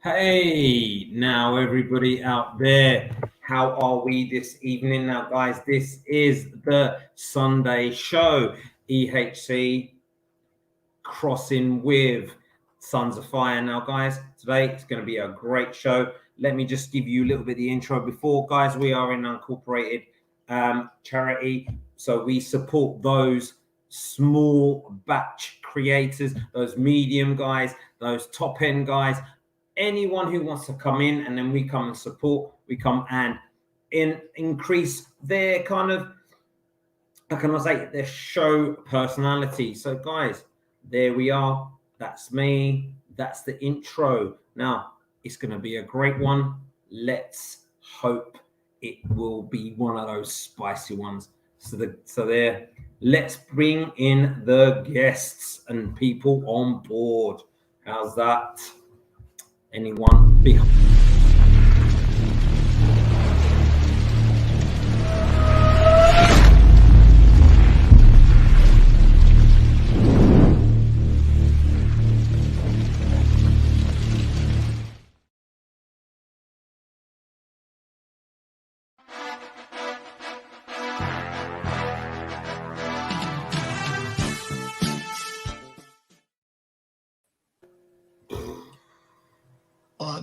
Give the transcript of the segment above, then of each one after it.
Hey, now everybody out there, how are we this evening? Now, guys, this is the Sunday show, EHC crossing with Sons of Fire. Now, guys, today it's going to be a great show. Let me just give you a little bit of the intro before, guys. We are an unincorporated charity, so we support those small batch creators, those medium guys, those top end guys, anyone who wants to come in, and then we come and support. We come and increase their kind of, how can I say, their show personality. So, guys, there we are. That's me. That's the intro. Now, it's going to be a great one. Let's hope it will be one of those spicy ones. So there. Let's bring in the guests and people on board. How's that? Anyone behind?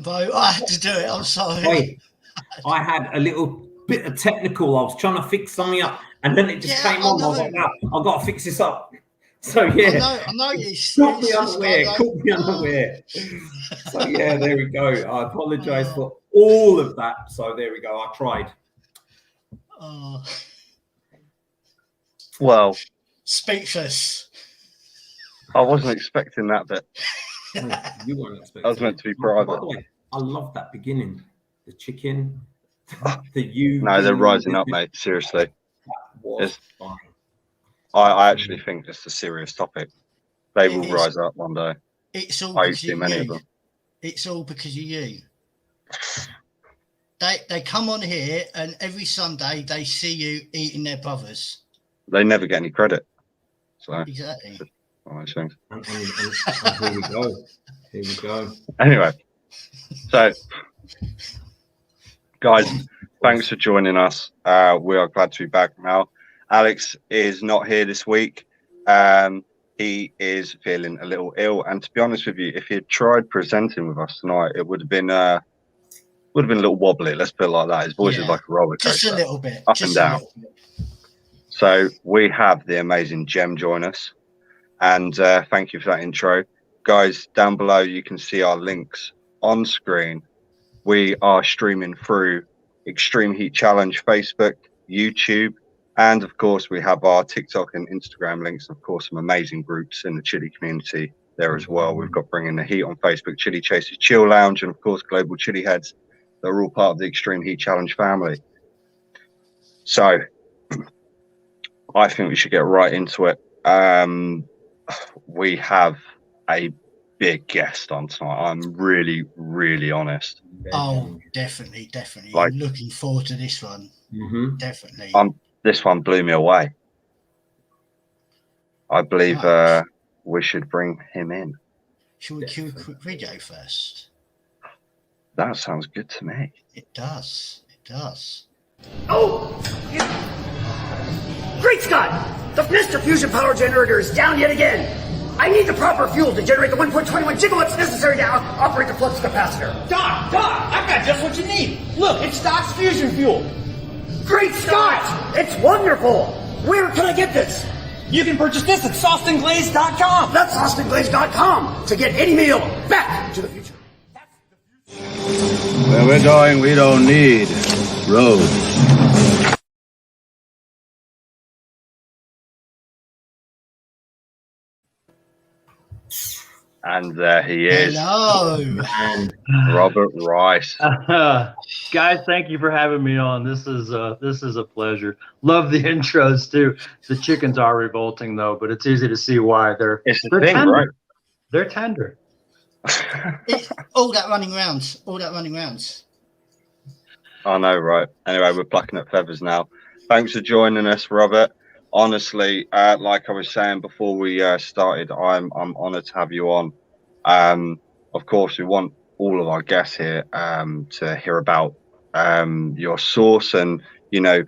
Bro, I had to do it. I'm sorry. Hey, I had a little bit of technical. I was trying to fix something up, and then it just came on. I was like, "Wow, I've got to fix this up." So yeah, I know you. Caught me unaware. So yeah, there we go. I apologise for all of that. So there we go. I tried. Well, speechless. I wasn't expecting that bit. You weren't expecting. I was meant to be private. By the way, I love that beginning. The chicken, the you. No, they're rising up, mate. Seriously. Was fine. I actually think it's a serious topic. They will rise up one day. It's all I because see of many you. of them. It's all because of you. They come on here, and every Sunday they see you eating their brothers. They never get any credit. So exactly. And here we go. Here we go. Anyway, so guys, thanks for joining us. We are glad to be back now. Alex is not here this week. He is feeling a little ill, and to be honest with you, if he had tried presenting with us tonight, it would have been a little wobbly. Let's put it like that. His voice is like a roller coaster, just a little bit, up and down. So we have the amazing Jem join us. And thank you for that intro. Guys, down below, you can see our links on screen. We are streaming through Extreme Heat Challenge, Facebook, YouTube, and of course, we have our TikTok and Instagram links. Of course, some amazing groups in the Chili community there as well. We've got Bringing the Heat on Facebook, Chili Chasers Chill Lounge, and of course, Global Chili Heads. They're all part of the Extreme Heat Challenge family. So I think we should get right into it. We have a big guest on tonight. I'm really, really honest. Oh, definitely. Like, I'm looking forward to this one. Definitely. This one blew me away. I believe we should bring him in. Should we cue a quick video first? That sounds good to me. It does. Oh! Great Scott! The Mr. Fusion power generator is down yet again. I need the proper fuel to generate the 1.21 gigawatts necessary to operate the flux capacitor. Doc, I've got just what you need. Look, it's Doc's fusion fuel. Great Scott! It's wonderful! Where can I get this? You can purchase this at saucedandglazed.com. That's saucedandglazed.com to get any meal back to the future. Where we're going, we don't need roads. And there he is. Hello. And Robert Rice. Guys, thank you for having me on. This is a pleasure. Love the intros too. The chickens are revolting though, but it's easy to see why. They're tender. Right? They're tender. all that running rounds. I know, right? Anyway, we're plucking up feathers now. Thanks for joining us, Robert. Honestly, like I was saying before we started, I'm honoured to have you on. Of course, we want all of our guests here to hear about your sauce and, you know,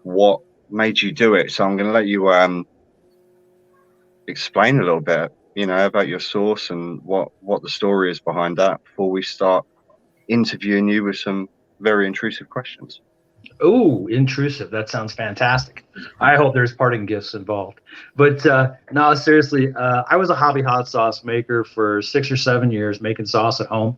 what made you do it. So I'm going to let you explain a little bit, you know, about your sauce and what the story is behind that before we start interviewing you with some very intrusive questions. Oh, intrusive. That sounds fantastic. I hope there's parting gifts involved. But no, seriously, I was a hobby hot sauce maker for 6 or 7 years, making sauce at home.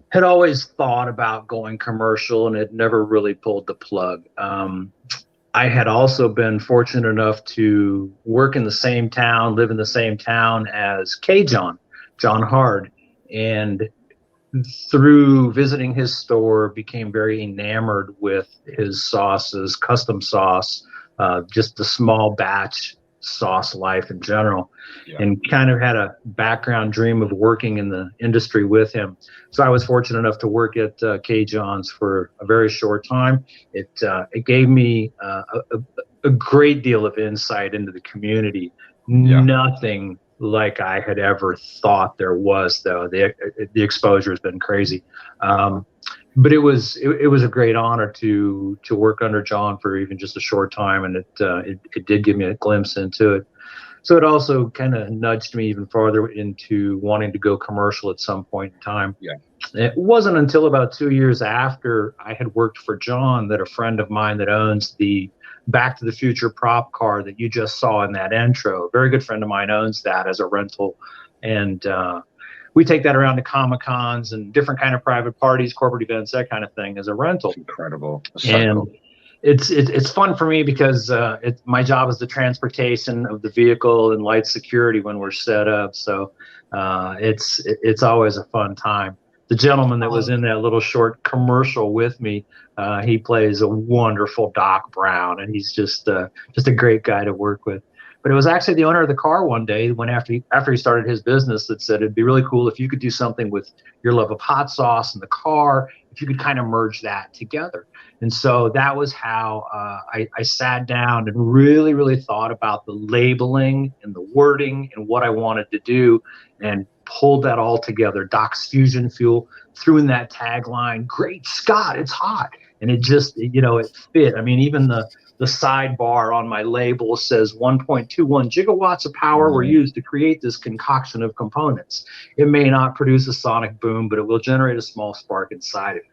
Had always thought about going commercial and had never really pulled the plug. I had also been fortunate enough to work in the same town, live in the same town as John Hard. And through visiting his store, became very enamored with his sauces, custom sauce, just the small batch sauce life in general, and kind of had a background dream of working in the industry with him. So I was fortunate enough to work at K. John's for a very short time. It gave me a great deal of insight into the community. Nothing like I had ever thought there was, though. The exposure has been crazy. But it was a great honor to work under John for even just a short time, and it did give me a glimpse into it. So it also kind of nudged me even farther into wanting to go commercial at some point in time. It wasn't until about 2 years after I had worked for John that a friend of mine that owns the Back to the Future prop car that you just saw in that intro, a very good friend of mine owns that as a rental, and we take that around to Comic-Cons and different kind of private parties, corporate events, that kind of thing as a rental. It's incredible. That's and so cool. It's fun for me because my job is the transportation of the vehicle and light security when we're set up. So it's always a fun time. The gentleman that was in that little short commercial with me, he plays a wonderful Doc Brown, and he's just a great guy to work with. But it was actually the owner of the car one day, when after he started his business, that said it'd be really cool if you could do something with your love of hot sauce and the car, if you could kind of merge that together. And so that was how I sat down and really, really thought about the labeling and the wording and what I wanted to do, and pulled that all together. Doc's Fusion Fuel, threw in that tagline, "Great Scott, it's hot." And it just, it fit. I mean, even the sidebar on my label says 1.21 gigawatts of power were used to create this concoction of components. It may not produce a sonic boom, but it will generate a small spark inside of it.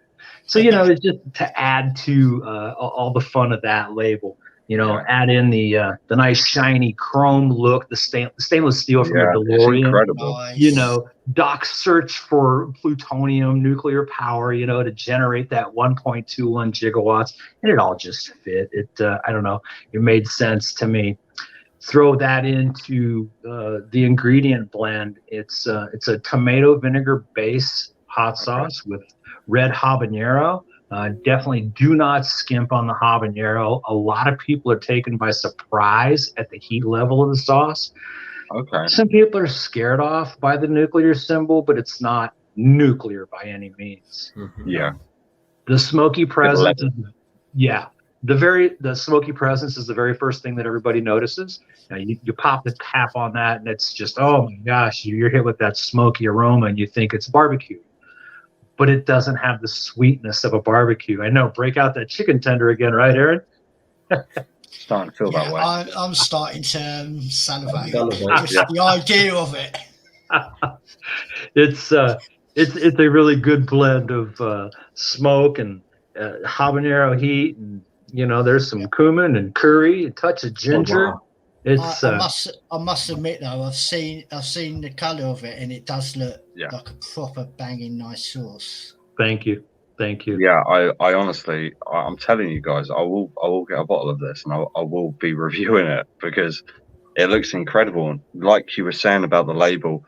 So, it's just to add to all the fun of that label. Add in the nice shiny chrome look, the stainless steel from the DeLorean. It's incredible. Nice. Doc's search for plutonium, nuclear power, to generate that 1.21 gigawatts, and it all just fit. I don't know, it made sense to me. Throw that into the ingredient blend. It's a tomato vinegar base hot sauce with red habanero. Definitely do not skimp on the habanero. A lot of people are taken by surprise at the heat level of the sauce. Okay. Some people are scared off by the nuclear symbol, but it's not nuclear by any means. Yeah. The smoky presence, the smoky presence is the very first thing that everybody notices. You pop the cap on that, and it's just, oh my gosh, you're hit with that smoky aroma, and you think it's barbecue. But it doesn't have the sweetness of a barbecue. I know. Break out that chicken tender again, right, Aaron? Starting to feel that way. I'm starting to salivate. Salivate, Just the idea of it. It's a really good blend of smoke and habanero heat, and there's some cumin and curry, a touch of ginger. Oh, wow. It's I must admit though, I've seen the colour of it, and it does look like a proper banging nice sauce. Thank you. Yeah, I honestly, I'm telling you guys, I will get a bottle of this, and I will be reviewing it because it looks incredible. And like you were saying about the label,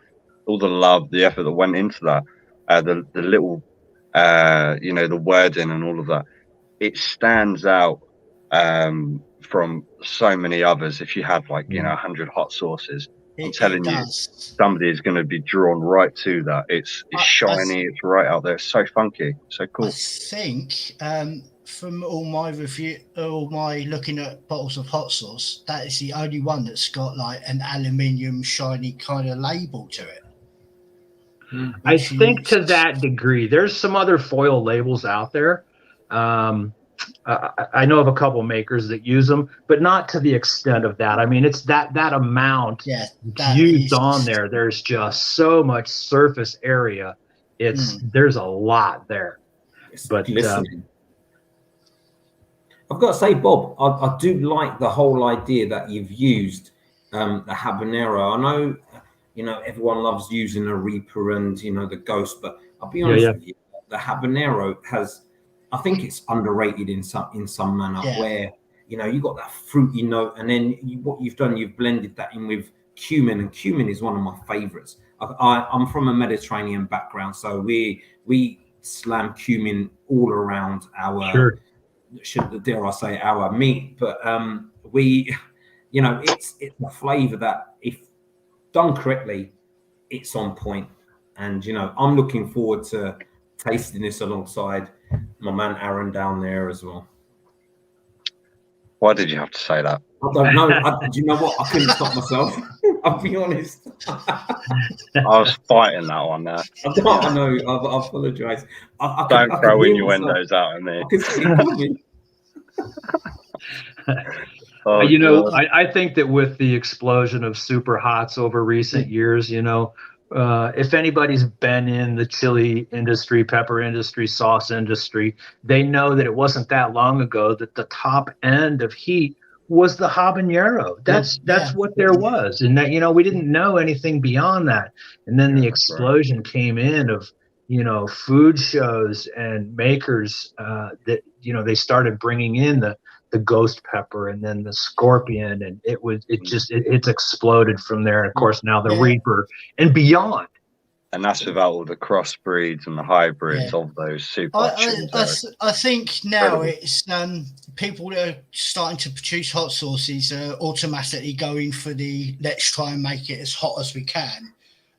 all the love, the effort that went into that, the little, the wording and all of that, it stands out from so many others. If you have 100 hot sauces, I'm telling you, somebody is going to be drawn right to that. It's shiny, it's right out there, it's so funky, so cool. I think from all my looking at bottles of hot sauce, that is the only one that's got an aluminium shiny kind of label to it. I think to that degree. There's some other foil labels out there. I know of a couple makers that use them, but not to the extent of that. I mean, it's that amount used on there. There's just so much surface area. There's a lot there. But I've got to say, Bob, I do like the whole idea that you've used the habanero. I know, everyone loves using a Reaper and, the Ghost, but I'll be honest with you, the habanero has, I think it's underrated in some manner where, you got that fruity note, and then what you've done, you've blended that in with cumin, and cumin is one of my favorites. I'm from a Mediterranean background, so we slam cumin all around our, dare I say, our meat, but it's a flavor that, if done correctly, it's on point. And I'm looking forward to tasting this alongside my man Aaron down there as well. Why did you have to say that? I don't know. Do you know what? I couldn't stop myself. I'll be honest. I was fighting that one there. I know. I apologise. Don't throw innuendos out at me. I can see it coming. I think that with the explosion of super hots over recent years, if anybody's been in the chili industry, pepper industry, sauce industry, they know that it wasn't that long ago that the top end of heat was the habanero. That's what there was. And that, we didn't know anything beyond that. And then the explosion came in of, food shows and makers that, they started bringing in the ghost pepper and then the scorpion, and it's exploded from there. And of course now the Reaper and beyond. And that's without all the crossbreeds and the hybrids of those super. I think now it's people that are starting to produce hot sauces are automatically going for the let's try and make it as hot as we can,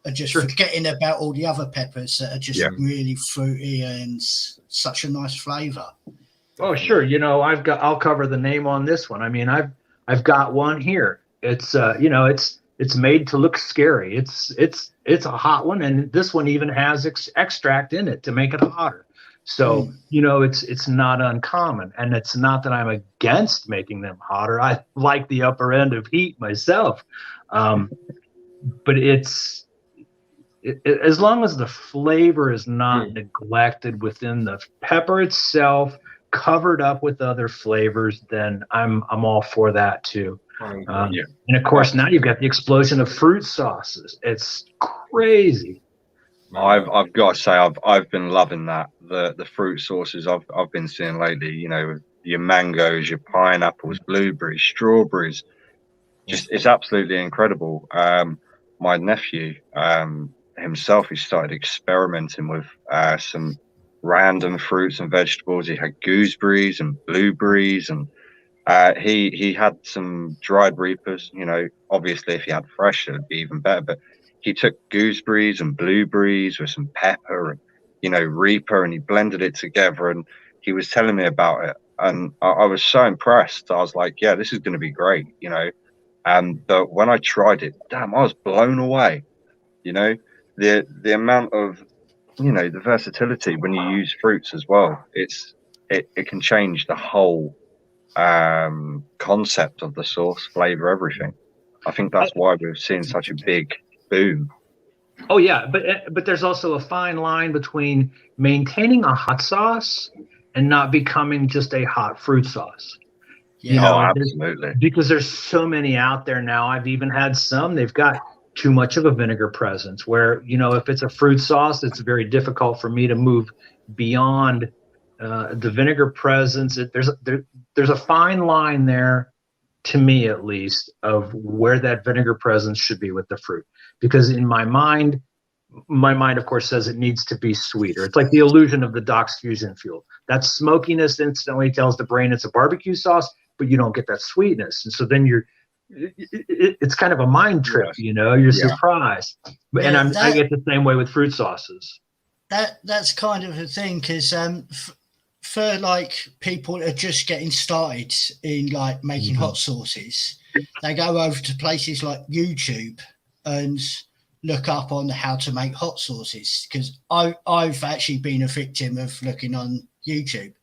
and just forgetting about all the other peppers that are just really fruity and such a nice flavor. Oh, sure. I'll cover the name on this one. I mean, I've got one here. It's it's made to look scary. It's a hot one, and this one even has extract in it to make it hotter. So it's not uncommon, and it's not that I'm against making them hotter. I like the upper end of heat myself, but as long as the flavor is not neglected within the pepper itself, covered up with other flavors, then I'm all for that too. And of course now you've got the explosion of fruit sauces. It's crazy. I've got to say I've been loving that the fruit sauces I've been seeing lately. Your mangoes, your pineapples, blueberries, strawberries. Just it's absolutely incredible. My nephew himself, he started experimenting with some random fruits and vegetables. He had gooseberries and blueberries, and he had some dried reapers. Obviously if he had fresh it'd be even better, but he took gooseberries and blueberries with some pepper and reaper, and he blended it together, and he was telling me about it, and I was so impressed. I was like, yeah, this is going to be great, but when I tried it, damn, I was blown away. The amount of the versatility when you use fruits as well, it can change the whole concept of the sauce, flavor, everything. I think that's why we've seen such a big boom. Oh yeah, but there's also a fine line between maintaining a hot sauce and not becoming just a hot fruit sauce. Absolutely. Because there's so many out there now. I've even had some, they've got too much of a vinegar presence where, if it's a fruit sauce, it's very difficult for me to move beyond the vinegar presence. There's a fine line there, to me at least, of where that vinegar presence should be with the fruit. Because in my mind, of course, says it needs to be sweeter. It's like the illusion of the Doc's Fusion Fuel. That smokiness instantly tells the brain it's a barbecue sauce, but you don't get that sweetness. And so then it's kind of a mind trip, you're surprised. And I get the same way with fruit sauces. That's kind of a thing, because for like people that are just getting started in like making hot sauces, they go over to places like YouTube and look up on how to make hot sauces, because I've actually been a victim of looking on YouTube,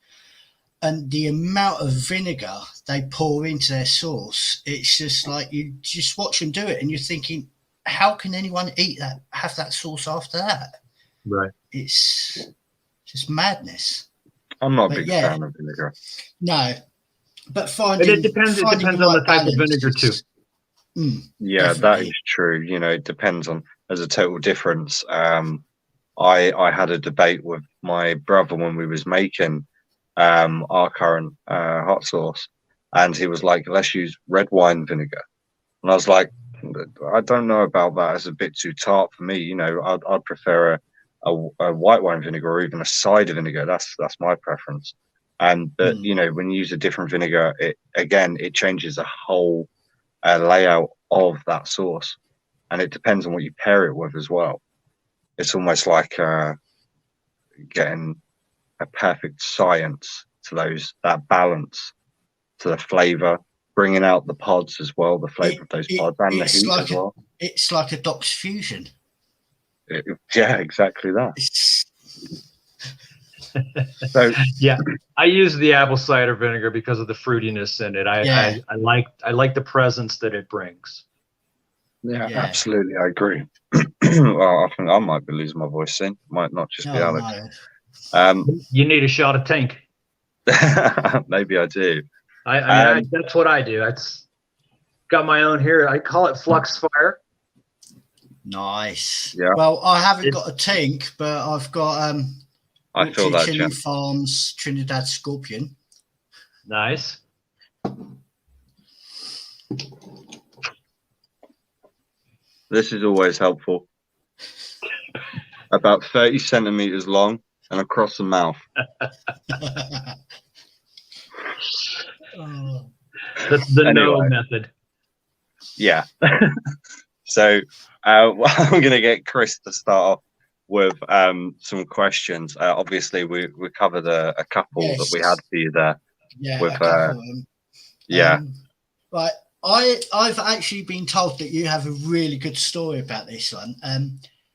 and the amount of vinegar they pour into their sauce, it's just like you just watch them do it and you're thinking, how can anyone eat that, have that sauce after that? Right. It's just madness. I'm not a big fan of vinegar. No, but finding it depends on the type of vinegar too. Yeah, definitely. that is true. You know, it depends on. There's a total difference. I had a debate with my brother when we was making our current hot sauce, and he was like, "Let's use red wine vinegar," and I was like, "I don't know about that. It's a bit too tart for me. You know, I'd prefer a white wine vinegar or even a cider vinegar. That's my preference." And but you know, when you use a different vinegar, it changes the whole layout of that sauce, and it depends on what you pair it with as well. It's almost like getting a perfect science to that balance to the flavor, bringing out the pods as well, the flavor of those pods and the heat as well. It's like a Doc's fusion. Yeah, exactly that. So yeah, I use the apple cider vinegar because of the fruitiness in it. I like the presence that it brings. Yeah, absolutely, I agree. Well, I think I might be losing my voice soon. Might not just be Alex. No. You need a shot of tank. Maybe I do. I that's what I do. It's got my own here. I call it Flux Fire. Nice. Yeah. Well, I haven't got a tank, but I've got I feel that, Chili Jim. Farms Trinidad Scorpion. Nice. This is always helpful. About 30 centimeters long and across the mouth. That's the no method. Yeah. So I'm going to get Chris to start off with some questions. Obviously, we covered a couple that we had for you there. Yeah, with, a couple of them. Yeah. Right. I've actually been told that you have a really good story about this one.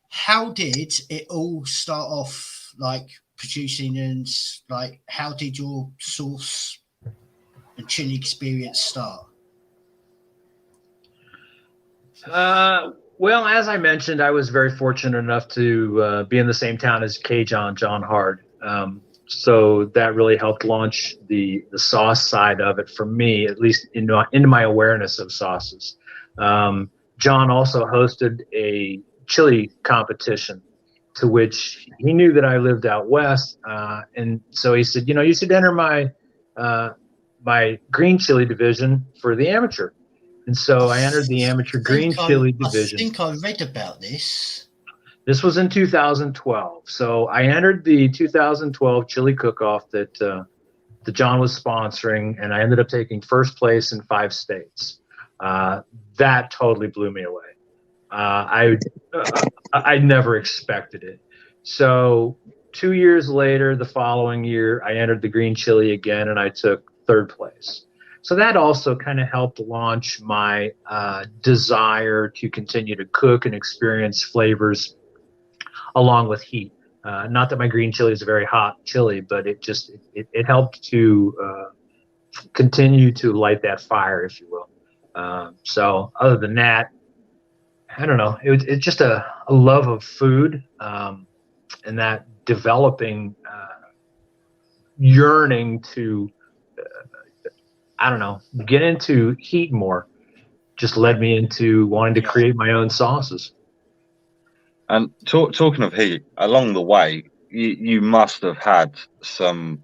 How did it all start off, like producing, and like how did your sauce and chili experience start? Well, as I mentioned, I was very fortunate enough to be in the same town as John Hard. So that really helped launch the sauce side of it for me, at least into my awareness of sauces. John also hosted a chili competition, to which he knew that I lived out west, and so he said, you should enter my green chili division for the amateur. And so I entered the amateur green chili division. I think I read about this. This was in 2012. So I entered the 2012 chili cook-off that John was sponsoring, and I ended up taking first place in 5 states. That totally blew me away. I never expected it. So 2 years later, the following year, I entered the green chili again, and I took 3rd place. So that also kind of helped launch my desire to continue to cook and experience flavors along with heat. Not that my green chili is a very hot chili, but it helped to continue to light that fire, if you will. So other than that, I don't know. It's just a love of food, and that developing yearning to, I don't know, get into heat more just led me into wanting to create my own sauces. And talking of heat, along the way, you must have had some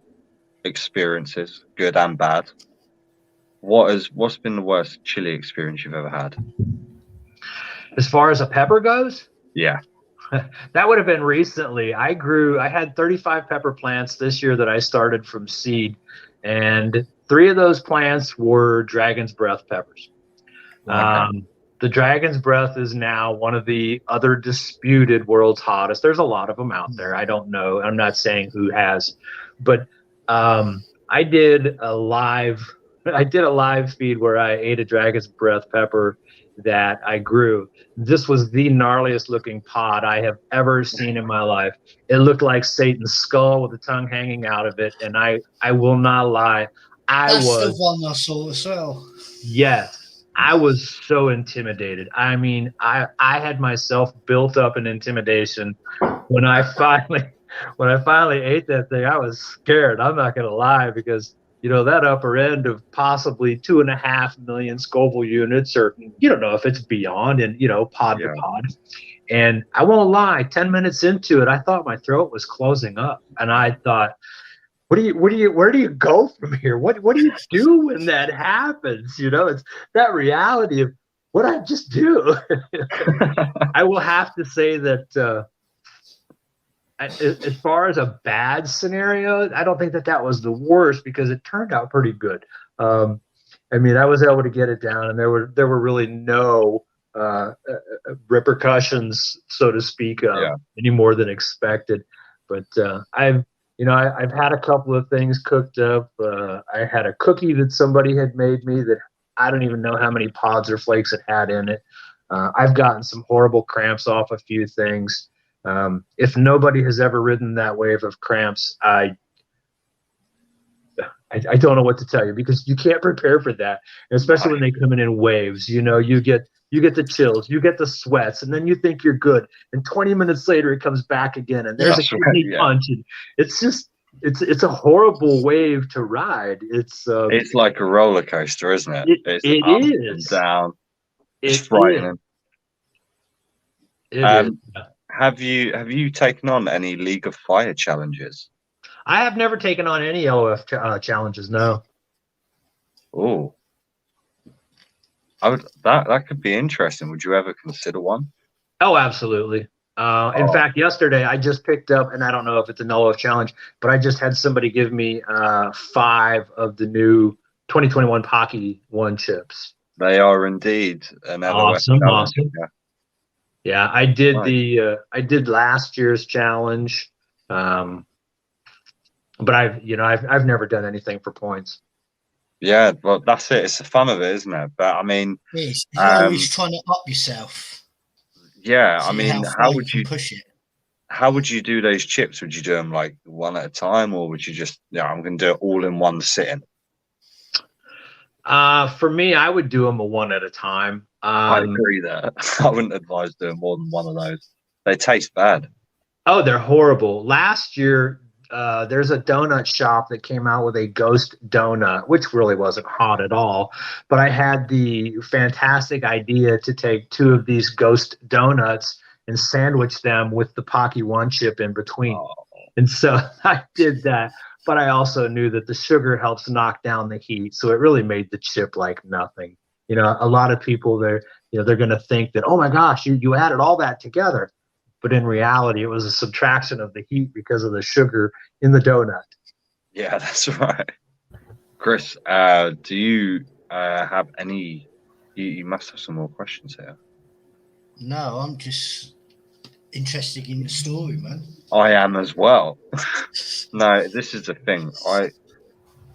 experiences, good and bad. What's been the worst chili experience you've ever had? As far as a pepper goes? Yeah. That would have been recently. I had 35 pepper plants this year that I started from seed, and 3 of those plants were Dragon's Breath peppers. Okay. The Dragon's Breath is now one of the other disputed world's hottest. There's a lot of them out there. I don't know. I'm not saying who has, but I did a live I did a live feed where I ate a dragon's breath pepper that I grew. This was the gnarliest looking pod I have ever seen in my life. It looked like Satan's skull with the tongue hanging out of it. And I will not lie. That's the one I saw as well. Yes, I was so intimidated. I mean, I had myself built up in intimidation when I finally ate that thing. I was scared. I'm not gonna lie, because that upper end of possibly 2.5 million Scoville units, or you don't know if it's beyond, and pod to pod. And I won't lie, 10 minutes into it, I thought my throat was closing up, and I thought, where do you go from here? What do you do when that happens? It's that reality of what I just do. I will have to say that as far as a bad scenario, I don't think that was the worst, because it turned out pretty good. I mean, I was able to get it down, and there were really no repercussions, so to speak, any more than expected. But I've had a couple of things cooked up. I had a cookie that somebody had made me that I don't even know how many pods or flakes it had in it. I've gotten some horrible cramps off a few things. If nobody has ever ridden that wave of cramps, I don't know what to tell you, because you can't prepare for that, and especially when they come in waves. You get the chills, you get the sweats, and then you think you're good, and 20 minutes later it comes back again, and there's a kidney punch, and it's just it's a horrible wave to ride. It's like a roller coaster, isn't it? It's it up is and down. It's it frightening. Is. Have you taken on any League of Fire challenges? I have never taken on any LOF challenges. No. Oh, that could be interesting. Would you ever consider one? Oh, absolutely. In fact, yesterday I just picked up, and I don't know if it's a LOF challenge, but I just had somebody give me 5 of the new 2021 Pocky 1 chips. They are indeed an LOF challenge. Awesome. Yeah, I did I did last year's challenge, but I've never done anything for points. Yeah, well, that's it. It's the fun of it, isn't it? But I mean, it's always trying to up yourself. Yeah, I mean, how would you push it? How would you do those chips? Would you do them like one at a time, or would you just, I'm going to do it all in one sitting? For me, I would do them one at a time. I agree that I wouldn't advise doing more than one of those. They taste bad. Oh, they're horrible. Last year, there's a donut shop that came out with a ghost donut, which really wasn't hot at all. But I had the fantastic idea to take 2 of these ghost donuts and sandwich them with the Pocky 1 chip in between. Oh. And so I did that. But I also knew that the sugar helps knock down the heat. So it really made the chip like nothing. A lot of people, they're going to think that, oh my gosh, you added all that together. But in reality, it was a subtraction of the heat because of the sugar in the donut. Yeah, that's right. Chris, do you have any? You must have some more questions here. No, I'm just interested in the story, man. I am as well. No, this is the thing.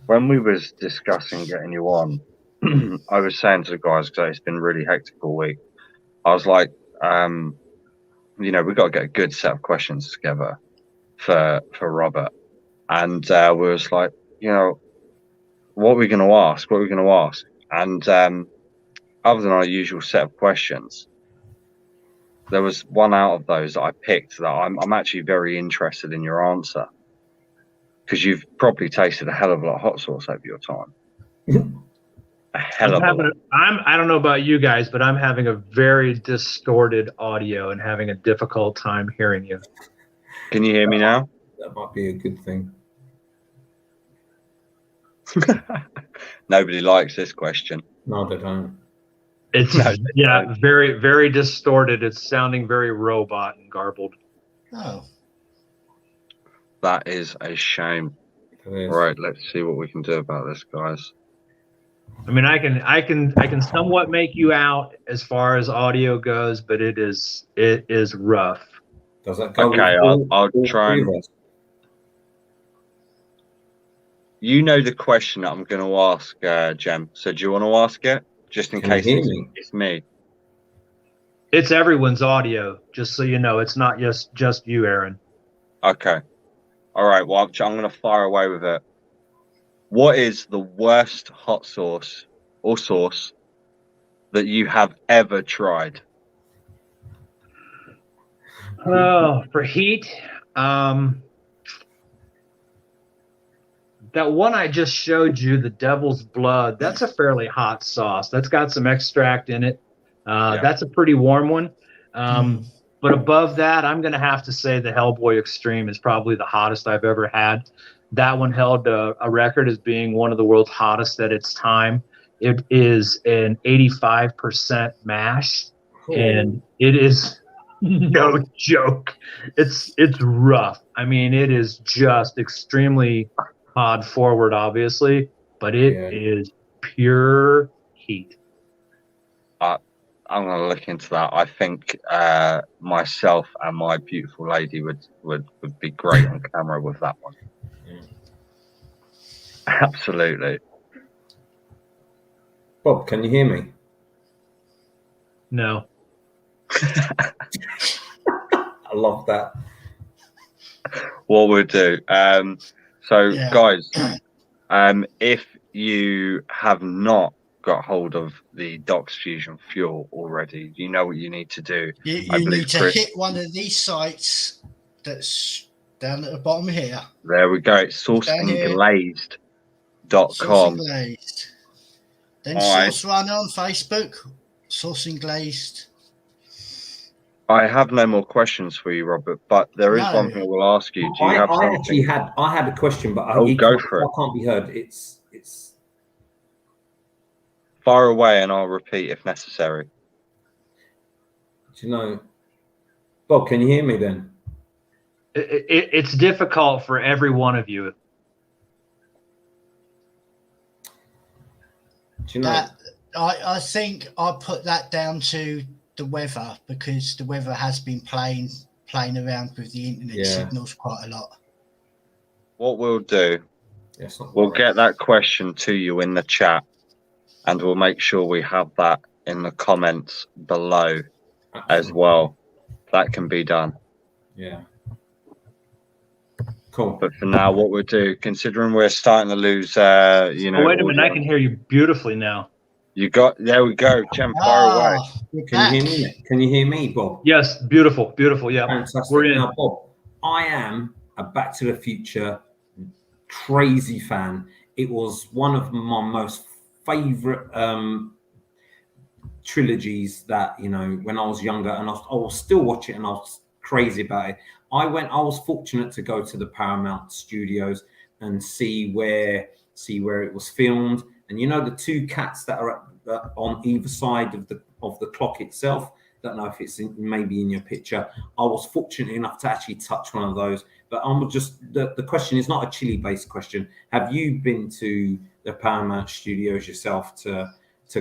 When we was discussing getting you on, I was saying to the guys, because it's been really hectic all week, I was like, we've got to get a good set of questions together for Robert. And we was like, what are we going to ask? What are we going to ask? And other than our usual set of questions, there was one out of those that I picked that I'm actually very interested in your answer, because you've probably tasted a hell of a lot of hot sauce over your time. A hell of a lot. I don't know about you guys, but I'm having a very distorted audio and having a difficult time hearing you. Can you hear me now? That might be a good thing. Nobody likes this question. No, they don't. It's very, very distorted. It's sounding very robot and garbled. Oh. That is a shame. Right, let's see what we can do about this, guys. I mean, I can somewhat make you out as far as audio goes, but it is rough. Does that go? Okay, I'll try and. You know the question that I'm going to ask, Jem. So do you want to ask it? Just in case it's me. It's everyone's audio, just so you know. It's not just you, Aaron. Okay. All right. Well, I'm going to fire away with it. What is the worst hot sauce or sauce that you have ever tried? Oh, for heat, that one I just showed you, the Devil's Blood, that's a fairly hot sauce. That's got some extract in it. That's a pretty warm one. But above that, I'm going to have to say the Hellboy Extreme is probably the hottest I've ever had. That one held a record as being one of the world's hottest at its time. It is an 85% mash, and it is no joke. It's rough. I mean, it is just extremely pod forward, obviously, but it is pure heat. I'm going to look into that. I think myself and my beautiful lady would be great on camera with that one. Absolutely. Bob, can you hear me? No. I love that. What we'll do. Guys, if you have not got hold of the Docs Fusion Fuel already, you know what you need to do. You need to hit one of these sites that's down at the bottom here. There we go. It's sourcingglazed.com. Sourcing Glazed. Then Source Runner on Facebook. Sourcing Glazed. I have no more questions for you, Robert, but there is one thing I will ask you. Do you have something? I had a question, but go for it. I can't be heard. It's far away, and I'll repeat if necessary. Do you know, Bob? Can you hear me then? It's difficult for every one of you. Do you know? I think I put that down to the weather, because the weather has been playing around with the internet signals quite a lot. What we'll do, we'll get that question to you in the chat, and we'll make sure we have that in the comments below as well. That can be done. Yeah. Cool. But for now, what we'll do, considering we're starting to lose, wait a minute, I can hear you beautifully now. There we go, Jem, far away. Can you hear me? Can you hear me, Bob? Yes, beautiful, yeah. Fantastic. We're in. Now, Bob, I am a Back to the Future crazy fan. It was one of my most favorite trilogies that, when I was younger, and I will still watch it, and I was crazy about it. I was fortunate to go to the Paramount Studios and see where it was filmed. And the two cats that are on either side of the clock itself. Don't know if it's maybe in your picture. I was fortunate enough to actually touch one of those. But the question is not a Chile-based question. Have you been to the Paramount Studios yourself to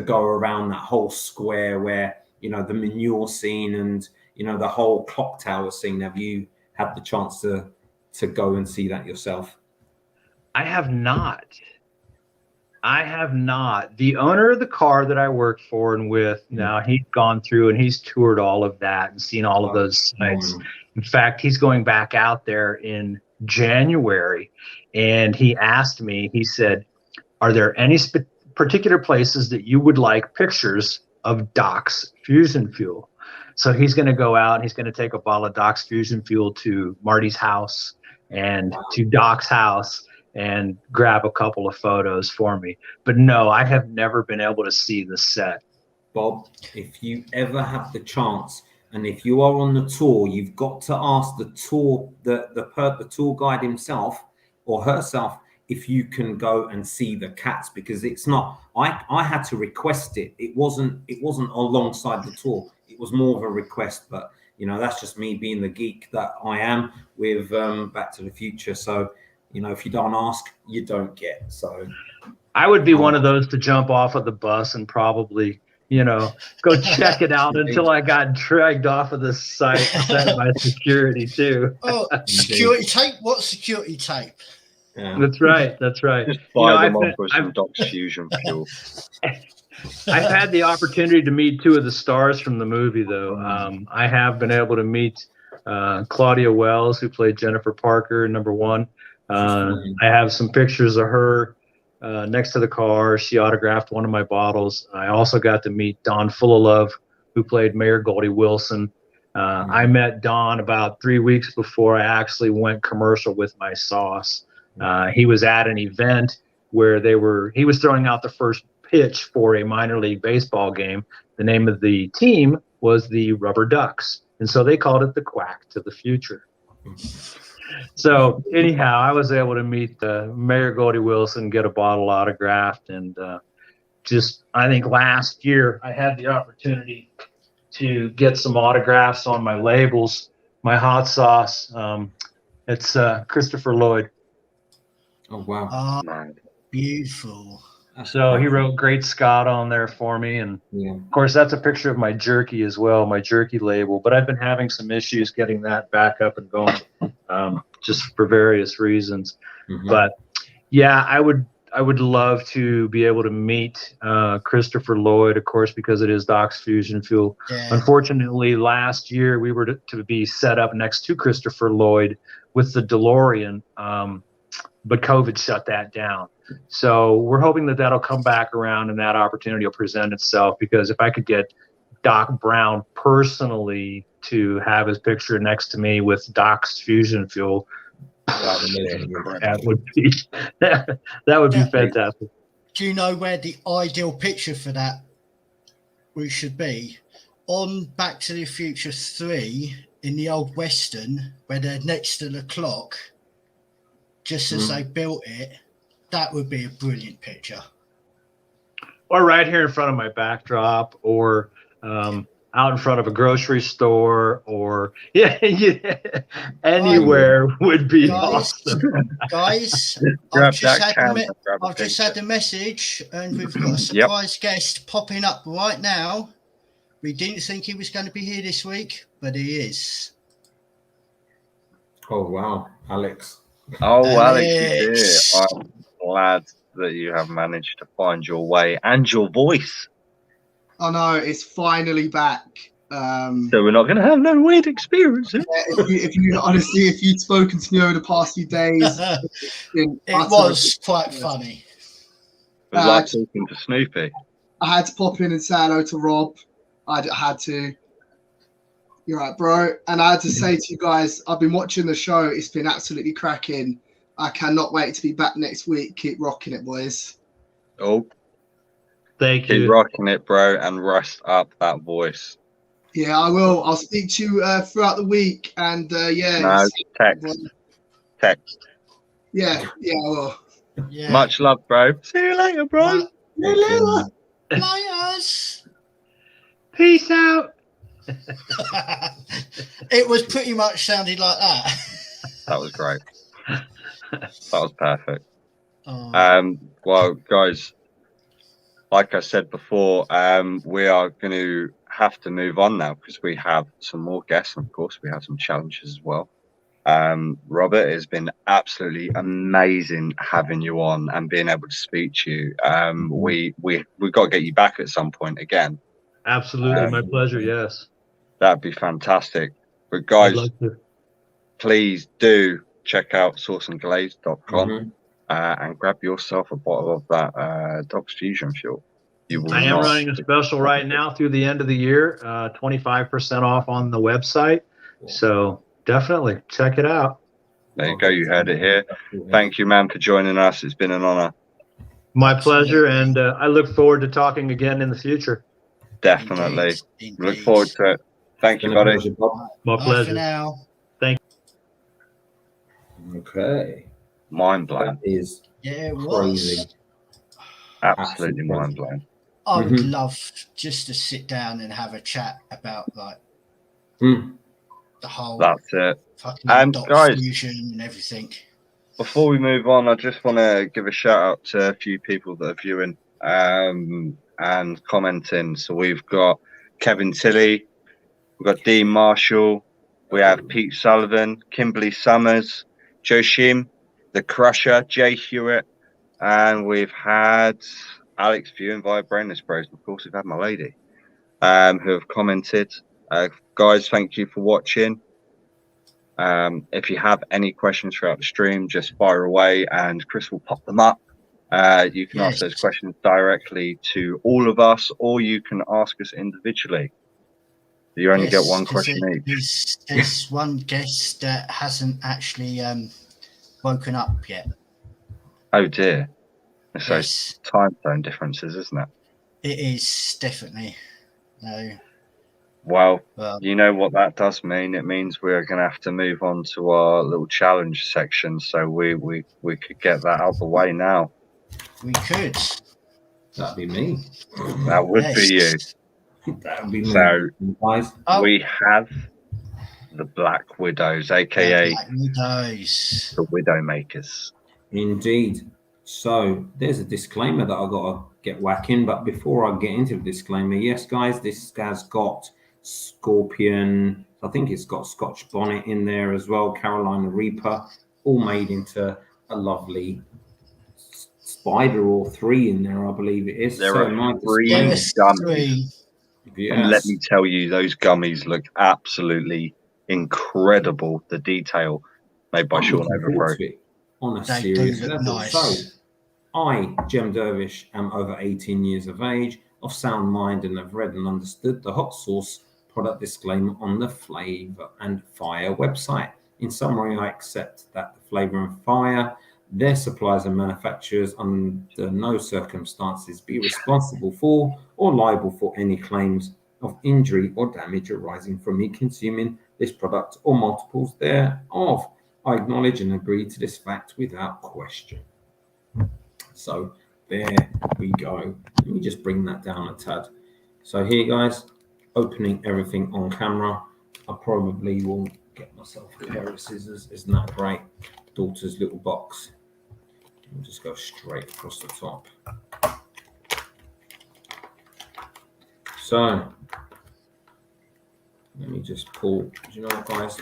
go around that whole square where the manure scene and the whole clock tower scene? Have you had the chance to go and see that yourself? I have not. The owner of the car that I work for and with now, he's gone through and he's toured all of that and seen all of those sites. In fact, he's going back out there in January, and he asked me, he said, are there any particular places that you would like pictures of Doc's Fusion Fuel? So he's going to go out and he's going to take a bottle of Doc's Fusion Fuel to Marty's house and to Doc's house and grab a couple of photos for me. But no, I have never been able to see the set. Bob, if you ever have the chance, and if you are on the tour, you've got to ask the tour guide himself or herself if you can go and see the cats, because it's not. I had to request it. It wasn't alongside the tour. It was more of a request, but that's just me being the geek that I am with Back to the Future. So if you don't ask, you don't get. So I would be one of those to jump off of the bus and probably, go check it out until I got dragged off of the site set by security too. Oh, security tape? What security tape? Yeah. That's right. That's right. Just You know, fire them I've off been- with I've- some Doc's fusion fuel. I've had the opportunity to meet two of the stars from the movie, though. I have been able to meet Claudia Wells, who played Jennifer Parker, number one. I have some pictures of her next to the car. She autographed one of my bottles. I also got to meet Don Fullalove, who played Mayor Goldie Wilson. I met Don about 3 weeks before I actually went commercial with my sauce. He was at an event where he was throwing out the first pitch for a minor league baseball game. The name of the team was the Rubber Ducks, and so they called it the Quack to the Future. So anyhow, I was able to meet Mayor Goldie Wilson, get a bottle autographed, and I think last year I had the opportunity to get some autographs on my labels, my hot sauce. It's Christopher Lloyd. Oh wow! Beautiful. So he wrote Great Scott on there for me. And of course, that's a picture of my jerky as well, my jerky label. But I've been having some issues getting that back up and going, just for various reasons. But yeah, I would love to be able to meet Christopher Lloyd, of course, because it is Doc's Fusion Fuel. Yeah. Unfortunately, last year we were to be set up next to Christopher Lloyd with the DeLorean, but COVID shut that down. So we're hoping that that'll come back around and that opportunity will present itself, because if I could get Doc Brown personally to have his picture next to me with Doc's Fusion Fuel, that would be fantastic. Do you know where the ideal picture for that we should be? On Back to the Future 3 in the old Western, where they're next to the clock, just as they built it. That would be a brilliant picture. Or right here in front of my backdrop, or out in front of a grocery store, or anywhere would be awesome. Guys, I've just had a message, and we've got a surprise guest popping up right now. We didn't think he was going to be here this week, but he is. Oh wow, Alex. Oh, Alex is here. I'm glad that you have managed to find your way and your voice. I know, it's finally back. So we're not going to have no weird experiences. If you'd spoken to me over the past few days, it was quite funny. It was like talking to Snoopy. I had to pop in and say hello to Rob. I had to. You're right, bro. And I had to say to you guys, I've been watching the show. It's been absolutely cracking. I cannot wait to be back next week. Keep rocking it, boys. Oh, thank you. Keep rocking it, bro, and rest up that voice. Yeah, I will. I'll speak to you throughout the week. And text. Yeah, I will. Yeah. Much love, bro. See you later, bro. See you later. Players. Peace out. It was pretty much sounded like that. That was great. That was perfect. Oh. Well, guys, like I said before, we are going to have to move on now because we have some more guests, and of course we have some challenges as well. Robert, it's been absolutely amazing having you on and being able to speak to you. We've got to get you back at some point again. Absolutely, my pleasure. Yes, that'd be fantastic. But guys, please do check out sauceandglaze.com and grab yourself a bottle of that Doc's Fusion Fuel. I am running a special right now through the end of the year, 25% off on the website. So definitely check it out. There you go. You heard it here. Thank you, man, for joining us. It's been an honor. My pleasure. And I look forward to talking again in the future. Definitely. Indeed. Look forward to it. Thank you, buddy. My pleasure. Bye for now. Thank you. Okay. Mind blowing. That is crazy. Absolutely mind blowing. I would love just to sit down and have a chat about the whole. That's it. And guys, fusion and everything. Before we move on, I just want to give a shout out to a few people that are viewing and commenting. So we've got Kevin Tilley, we've got Dean Marshall, we have Pete Sullivan, Kimberly Summers, Joe Shim, The Crusher, Jay Hewitt, and we've had Alex viewing via Brainless Bros. Of course, we've had my lady, who have commented. Guys, thank you for watching. If you have any questions throughout the stream, just fire away and Chris will pop them up. You can ask those questions directly to all of us, or you can ask us individually. You only get one question each. There's one guest that hasn't actually woken up yet. Oh dear. It's those time zone differences, isn't it? It is, definitely. No. Well, you know what that does mean? It means we're going to have to move on to our little challenge section. So we could get that out of the way now. We could. That'd be me. That would be you. That would be me. So guys, we have the Black Widows, aka the Widowmakers. Indeed. So there's a disclaimer that I've got to get whacking. But before I get into the disclaimer, yes, guys, this has got Scorpion. I think it's got Scotch Bonnet in there as well. Carolina Reaper, all made into a lovely spider, or 3 in there, I believe it is. There so are 3 gummies. Yes. And let me tell you, those gummies look absolutely incredible. The detail made by Sean Overthrow. On a serious level. So, I, Jem Dervish, am over 18 years of age, of sound mind, and have read and understood the hot sauce product disclaimer on the Flavor and Fire website. In summary, I accept that the Flavor and Fire, their suppliers and manufacturers, under no circumstances be responsible for or liable for any claims of injury or damage arising from me consuming this product or multiples thereof. I acknowledge and agree to this fact without question. So there we go. Let me just bring that down a tad. So here, guys, opening everything on camera. I probably will get myself a pair of scissors. Isn't that great? Daughter's little box. We'll just go straight across the top. So let me just pull. Do you know what, guys?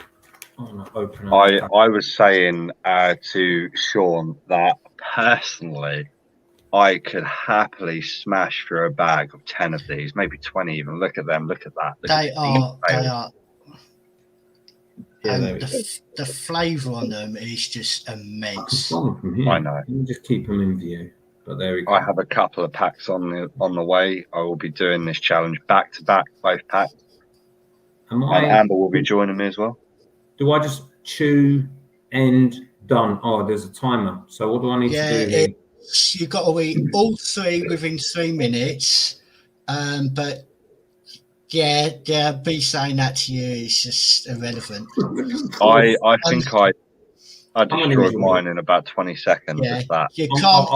I was saying to Sean that personally, I could happily smash through a bag of 10 of these, maybe 20 even. Look at them. Look at that. They are. Yeah, and the flavour on them is just immense. I know. You just keep them in view. But there we go. I have a couple of packs on the way. I will be doing this challenge back to back, both packs. And Amber will be joining me as well. Do I just chew, end, done? Oh, there's a timer. So what do I need to do? You've got to eat all 3 within 3 minutes. But yeah, be saying that to you is just irrelevant. I think I destroyed mine in about 20 seconds. Yeah, if that. You can't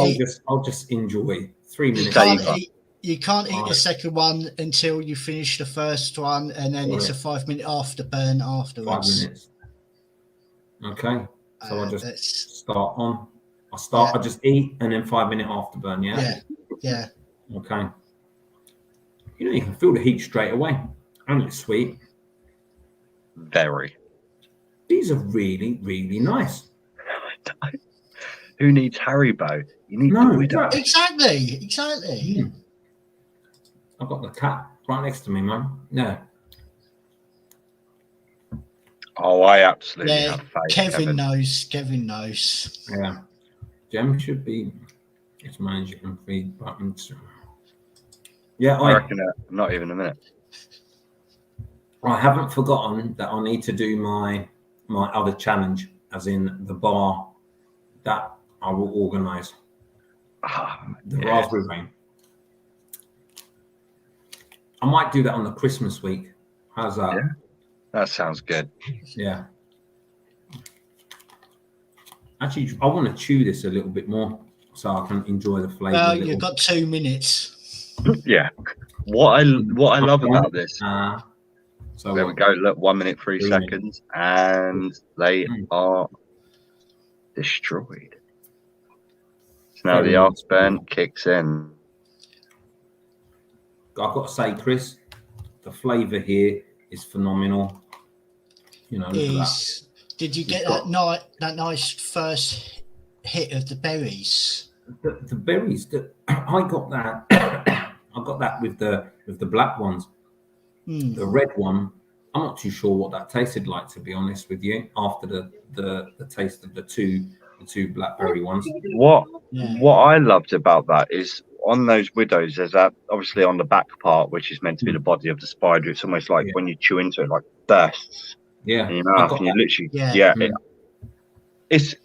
I'll just enjoy 3 minutes. You can't eat the second one until you finish the first one, and then it's a 5-minute afterburn afterwards. 5 minutes. Okay. So I just start on. I just eat and then 5-minute afterburn, yeah? Yeah. Okay. You can feel the heat straight away. And it's sweet. Very. These are really, really nice. Who needs Haribo? You need the Widow. Exactly. I've got the tap right next to me, man. Yeah. Oh, I absolutely have faith. Kevin knows. Yeah. Jem should be its managing and feed buttons. Yeah, I reckon not even a minute. I haven't forgotten that I need to do my other challenge, as in the bar that I will organise. The raspberry rain. I might do that on the Christmas week. How's that? Yeah, that sounds good. Yeah. Actually, I want to chew this a little bit more so I can enjoy the flavour. Well, you've got 2 minutes. Yeah. What I love about this. So there we go. Look, 1 minute 3 seconds, and they are destroyed. So now the afterburn kicks in. I've got to say, Chris, the flavour here is phenomenal. Look at that. Did you get that nice first hit of the berries. The berries that I got that I got that with the black ones. The red one, I'm not too sure what that tasted like, to be honest with you. After the taste of the two blackberry ones. What I loved about that is on those widows, there's that obviously on the back part, which is meant to be the body of the spider. It's almost like when you chew into it, like bursts in your mouth, and you literally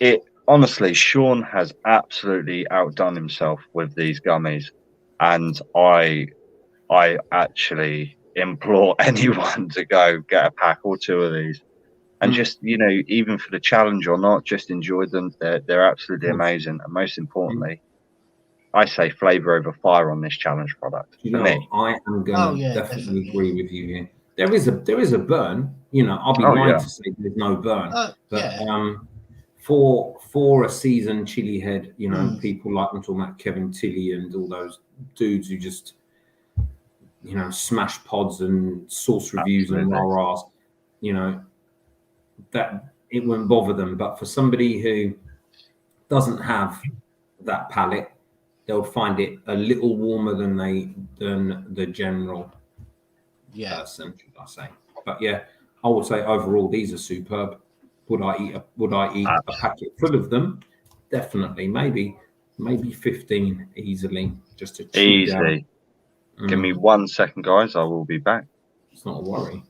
it honestly, Sean has absolutely outdone himself with these gummies, and I actually implore anyone to go get a pack or two of these, and just, you know, even for the challenge or not, just enjoy them. They're absolutely amazing, and most importantly, I say flavor over fire on this challenge product. You know, I am going to definitely agree with you here. There is a burn. You know, I'll be lying to say there's no burn, but for a seasoned chili head, you know, people like I'm talking about Kevin Tilley and all those dudes who just, you know, smash pods and source reviews and rah-rahs, you know, that it won't bother them. But for somebody who doesn't have that palate, they'll find it a little warmer than the general person, should I say. But yeah, I would say overall these are superb. Would I eat a packet full of them? Definitely, maybe 15 easily, just to chew down. Give me 1 second, guys. I will be back. It's not a worry.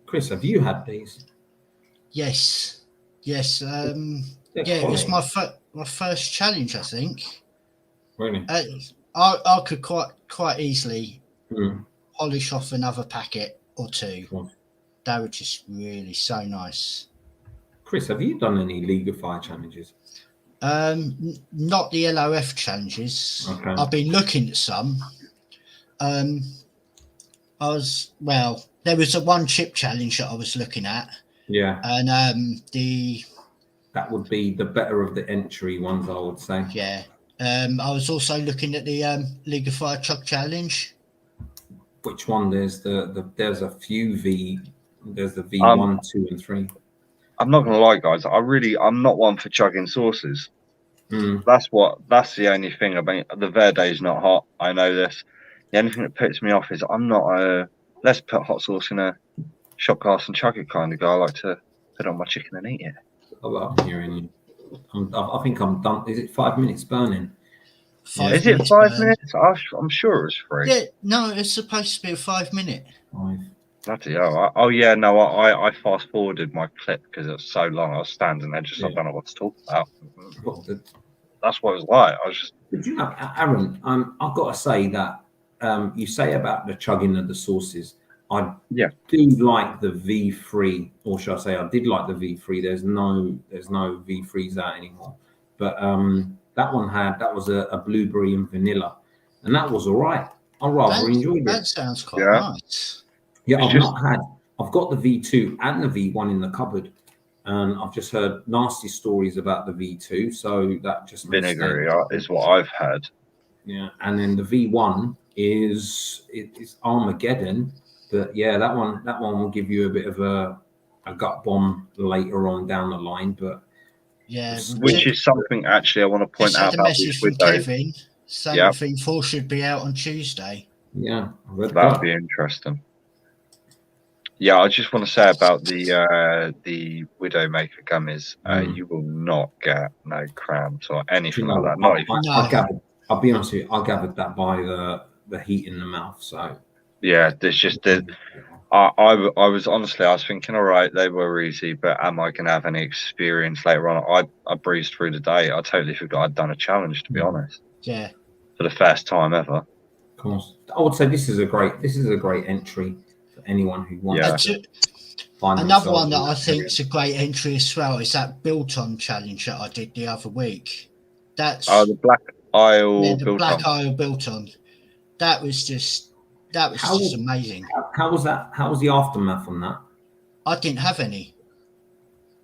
Chris, have you had these? Yes. It was my first challenge, I think. Really? I could quite easily polish off another packet or two. They were just really so nice. Chris, have you done any League of Fire challenges? Not the LOF challenges. Okay. I've been looking at some. There was a one chip challenge that I was looking at. Yeah. And that would be the better of the entry ones, I would say. Yeah. I was also looking at the League of Fire Chug Challenge. Which one? There's a few there's the V1, 2, and 3. I'm not gonna lie, guys. I'm not one for chugging sauces. That's the only thing. I mean, the Verde is not hot. I know this. The only thing that puts me off is I'm not a let's put hot sauce in a shot glass and chug it kind of guy. I like to put it on my chicken and eat it. Oh, I'm hearing you. I think I'm done. Is it 5 minutes burning? Is it 5 minutes? I'm sure it was 3. Yeah, no, it's supposed to be a 5 minute. 5. Bloody hell. I fast forwarded my clip because it was so long. I was standing there I don't know what to talk about. That's what it was like. I was just. Did you know, Aaron? I've got to say that you say about the chugging of the sauces. I do like the V3, or should I say, I did like the V3. There's no V3s out anymore, but that was a blueberry and vanilla, and that was all right. I rather enjoyed it. That sounds quite nice. Yeah, I've got the V2 and the V1 in the cupboard, and I've just heard nasty stories about the V2, so that just vinegary is what I've heard. Yeah, and then the V1 is Armageddon, but yeah, that one will give you a bit of a gut bomb later on down the line, but which is something actually I want to point out about this window. Kevin, something 4 should be out on Tuesday. Yeah, that would be interesting. Yeah, I just want to say about the Widowmaker gummies, you will not get no cramps or anything like that. Not even. I'll be honest with you, I gathered that by the heat in the mouth. So yeah, there's just I was thinking, all right, they were easy, but am I going to have any experience later on? I breezed through the day. I totally forgot I'd done a challenge, to be honest. Yeah. For the first time ever. Of course, I would say this is a great entry for anyone who wants to find another one that I think is a great entry as well is that Built-On challenge that I did the other week. That's the Black Isle Black Isle Built-On. That was just amazing. How was that? How was the aftermath on that? I didn't have any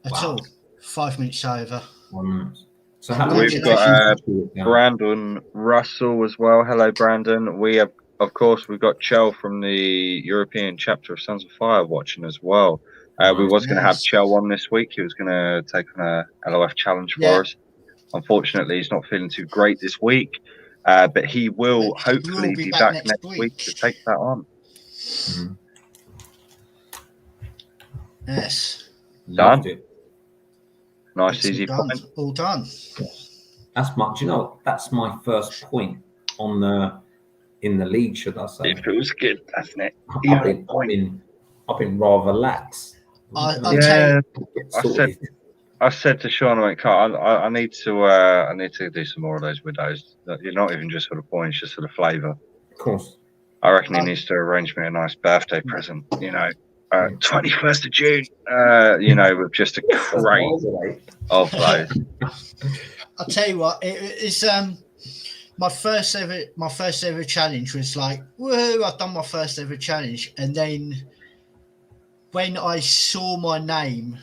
at all. 5 minutes over. 1 minute. So how we've got Brandon Russell as well. Hello, Brandon. We have, of course, we've got Chell from the European chapter of Sons of Fire watching as well. We was going to have Nice. Chell on this week. He was going to take on a LOF challenge for us. Unfortunately, he's not feeling too great this week, but he will But hopefully we'll be back next week to take that on. Mhm. Yes. Loved Done. it. Nice, It's easy all done. point. All done. That's my. Do you know? That's my first point on in the league, should I say? It feels good, doesn't it? I've been rather lax. I'll tell Yeah, you, I said to Sean, I need to do some more of those widows. You're not even just for the points, just for the flavour. Of course. I reckon he needs to arrange me a nice birthday present. 21st of June. With just a crate of those. I'll tell you what, it's my first ever challenge was like, whoa, I've done my first ever challenge. And then when I saw my name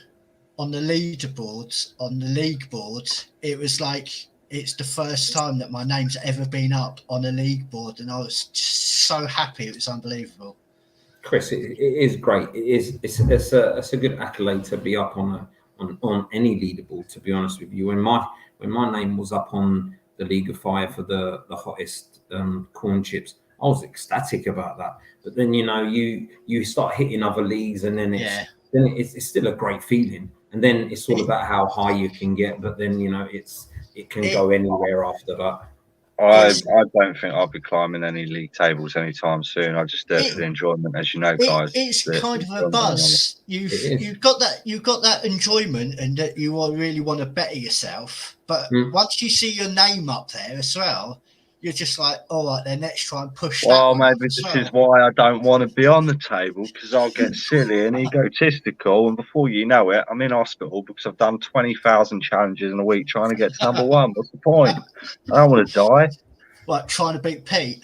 on the leaderboards, on the league boards, it was like, it's the first time that my name's ever been up on a league board. And I was just so happy. It was unbelievable. Chris, it is great. It's a good accolade to be up on any leaderboard. To be honest with you, when my name was up on the League of Fire for the hottest corn chips, I was ecstatic about that. But then you start hitting other leagues, and then it's still a great feeling. And then it's all about how high you can get. But then it can go anywhere after that. I don't think I'll be climbing any league tables anytime soon. I just do it for the enjoyment, as you know, guys. It's kind of a buzz. You've got that enjoyment, and that you really want to better yourself. But once you see your name up there as well, you're just like, all right, then let's try and push. Well, maybe this is why I don't want to be on the table, because I'll get silly and egotistical, and before you know it, I'm in hospital because I've done 20,000 challenges in a week trying to get to number one. What's the point? I don't want to die. Like trying to beat Pete.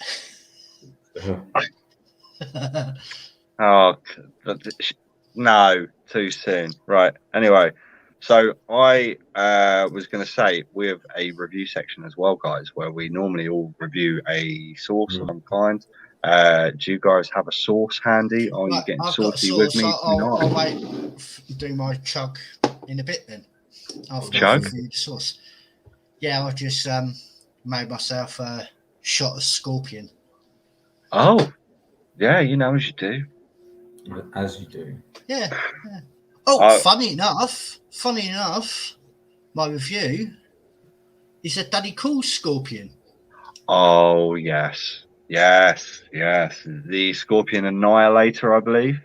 Oh, no, too soon. Right. Anyway, so I was going to say we have a review section as well, guys, where we normally all review a sauce of some kind. Do you guys have a sauce handy? Are you getting saucy with me tonight? I'll wait, do my chug in a bit then. After Chug? the sauce. Yeah, I just made myself a shot of scorpion. Oh, yeah, as you do. As you do. Yeah. Oh, funny enough, my review is a Daddy Cool Scorpion. Oh, yes. The Scorpion Annihilator, I believe.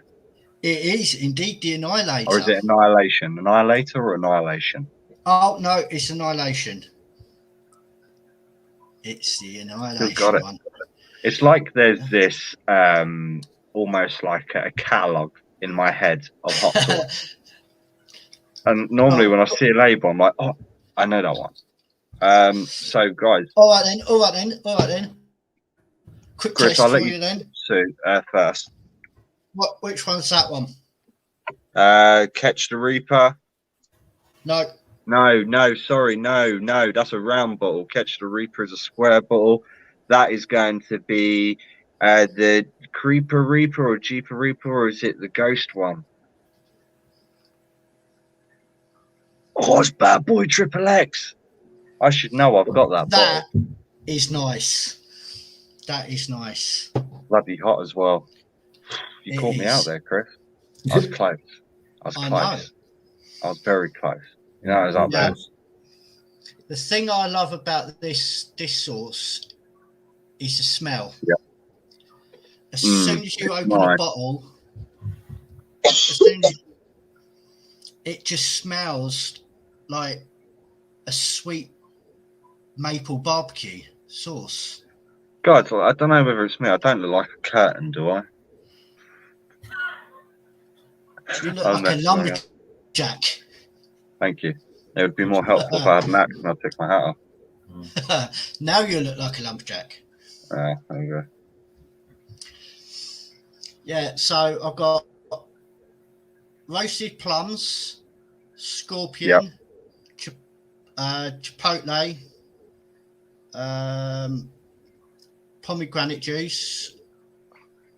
It is indeed the Annihilator. Or is it Annihilation? Annihilator or Annihilation? Oh, no, it's Annihilation. It's the Annihilation Got it. one. It's like there's this almost like a catalogue in my head of hot sauce. And normally when I see a label, I'm like, oh, I know that one. So, guys. All right then. Quick Chris, test I'll for let you then. Sue first. Which one's that one? Catch the Reaper. No. Sorry, no. That's a round bottle. Catch the Reaper is a square bottle. That is going to be the Creeper Reaper or Jeeper Reaper, or is it the Ghost one? Oh, it's Bad Boy Triple X. I should know. I've got that. That bottle. is nice. That is nice. Bloody hot as well. You caught me out there, Chris. I was close. I was very close. It was up The thing I love about this sauce is the smell. Yeah. As soon as you open a bottle, it just smells like a sweet maple barbecue sauce. Guys, I don't know whether it's me. I don't look like a curtain, do I? You look like a lumberjack. Thank you. It would be more helpful if I had an axe and I'd take my hat off. Now you look like a lumberjack. There you go. Yeah, so I've got roasted plums, scorpion, chipotle, pomegranate juice,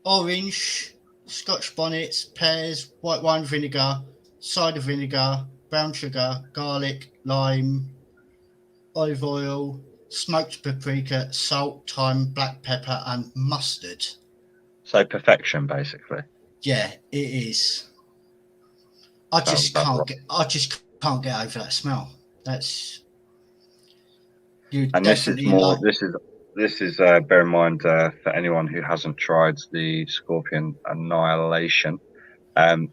orange, Scotch bonnets, pears, white wine vinegar, cider vinegar, brown sugar, garlic, lime, olive oil, smoked paprika, salt, thyme, black pepper, and mustard. So perfection, basically. Yeah, it is. I just can't get over that smell. That's and this is more. This is bear in mind for anyone who hasn't tried the Scorpion Annihilation.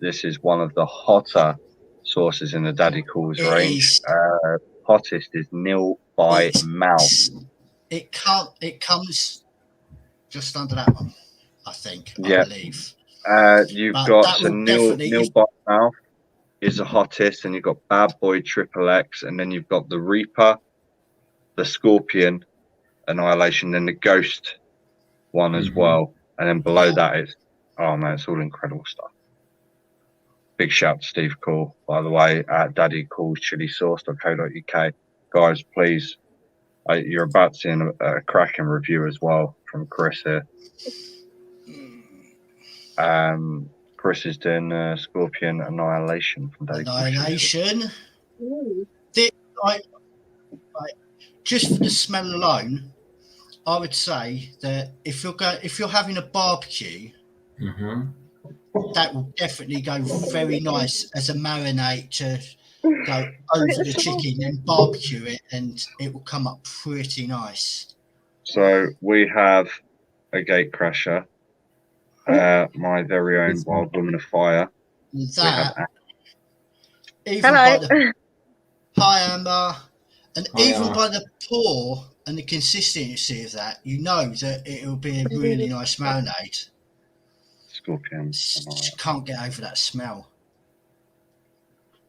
This is one of the hotter sauces in the Daddy Calls range. Hottest is nil by mouth. It comes just under that one, I think. Yeah. I believe. You've got nil by mouth is the hottest, and you've got Bad Boy XXX, and then you've got the Reaper, the Scorpion Annihilation, then the Ghost one as well, and then below that it's it's all incredible stuff. Big shout to Steve Call, by the way, at Daddy Calls Chili Sauce.co.uk. Guys, please, you're about to see a cracking review as well from Chris here. Chris is doing Scorpion Annihilation from Daddy Annihilation. Just for the smell alone, I would say that if you're having a barbecue, that will definitely go very nice as a marinade to go over the chicken and barbecue it, and it will come up pretty nice. So we have a Gatecrasher, my very own Wild Woman of Fire. That hi Amber, and even by the pour and the consistency of that, you know that it will be a really nice marinade. Scorpion. Just can't get over that smell.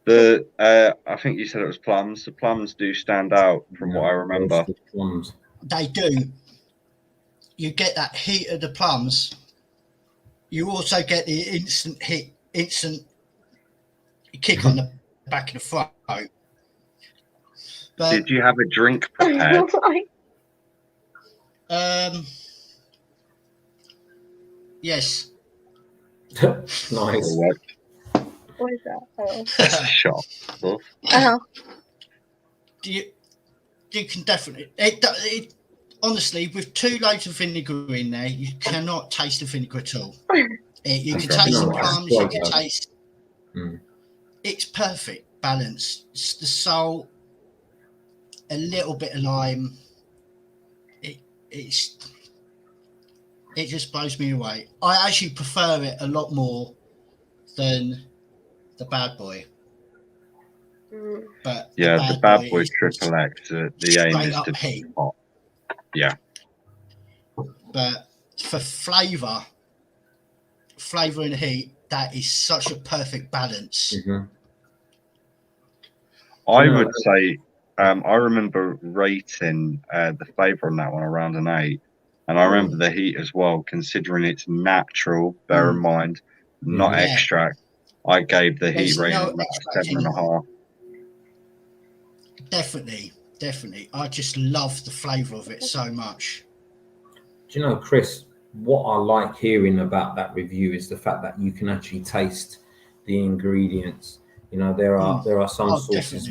I think you said it was plums. The plums do stand out from what I remember. They do. You get that heat of the plums. You also get the instant kick on the back of the throat. But, did you have a drink prepared? Yes. Nice. What is that? Oh. That's a shot. You can definitely honestly, with 2 loads of vinegar in there, you cannot taste the vinegar at all. You can taste the plums. You can taste. It's perfect balance. It's the salt, a little bit of lime. It just blows me away. I actually prefer it a lot more than the Bad Boy. But the Bad Boy XXX, the aim is to be hot. Yeah. But for flavour and heat, that is such a perfect balance. I would say, I remember rating the flavour on that one around an 8. And I remember the heat as well, considering it's natural, bear in mind, not extract. I gave the heat rating about 7.5. Definitely. I just love the flavour of it so much. Do you know, Chris, what I like hearing about that review is the fact that you can actually taste the ingredients. You know, there are some sources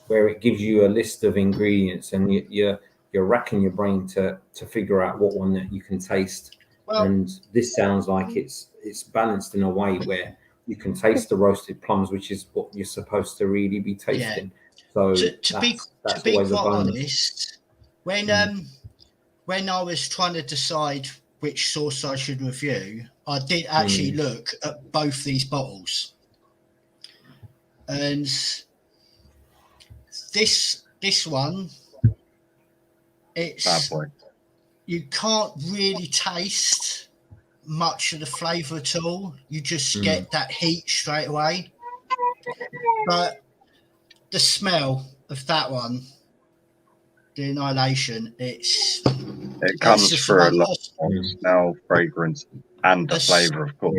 where it gives you a list of ingredients, and you're racking your brain to figure out what one that you can taste. And this sounds like it's balanced in a way where you can taste the roasted plums, which is what you're supposed to really be tasting. So to be quite honest, when I was trying to decide which sauce I should review, I did actually look at both these bottles, and this one, it's Bad Boy. You can't really taste much of the flavour at all. You just get that heat straight away. But the smell of that one, the Annihilation, it comes through a lot of smell, fragrance, and the flavour, of course.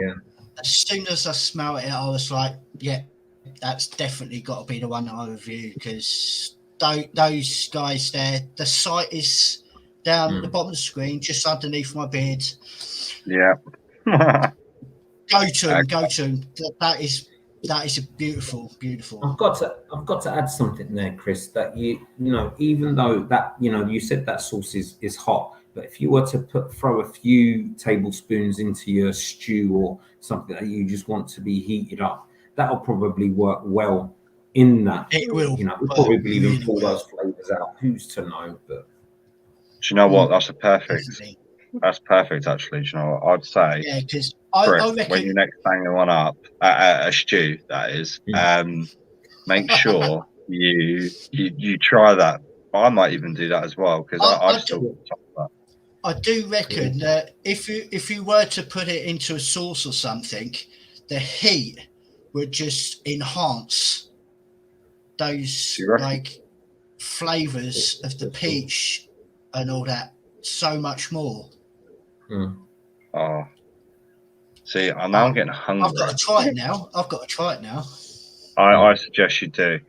As soon as I smell it, I was like, yeah, that's definitely got to be the one that I review, because those guys there, the site is down at the bottom of the screen, just underneath my beard. Yeah. Go to them. That is a beautiful. I've got to add something there, Chris. That you know, even though that you said that sauce is hot, but if you were to throw a few tablespoons into your stew or something that you just want to be heated up, that'll probably work well in that. It will. It'll probably even pull those flavors out. Who's to know? But do you know what? That's perfect, actually. Do you know what I'd say? Yeah, because Chris, I reckon when you next bang one up, a stew, that is, make sure you try that. I might even do that as well, because I still top that. I do reckon that if you were to put it into a sauce or something, the heat would just enhance those like flavors of the peach and all that so much more. Oh, see, I'm getting hungry. I've got to try it now. I suggest you do.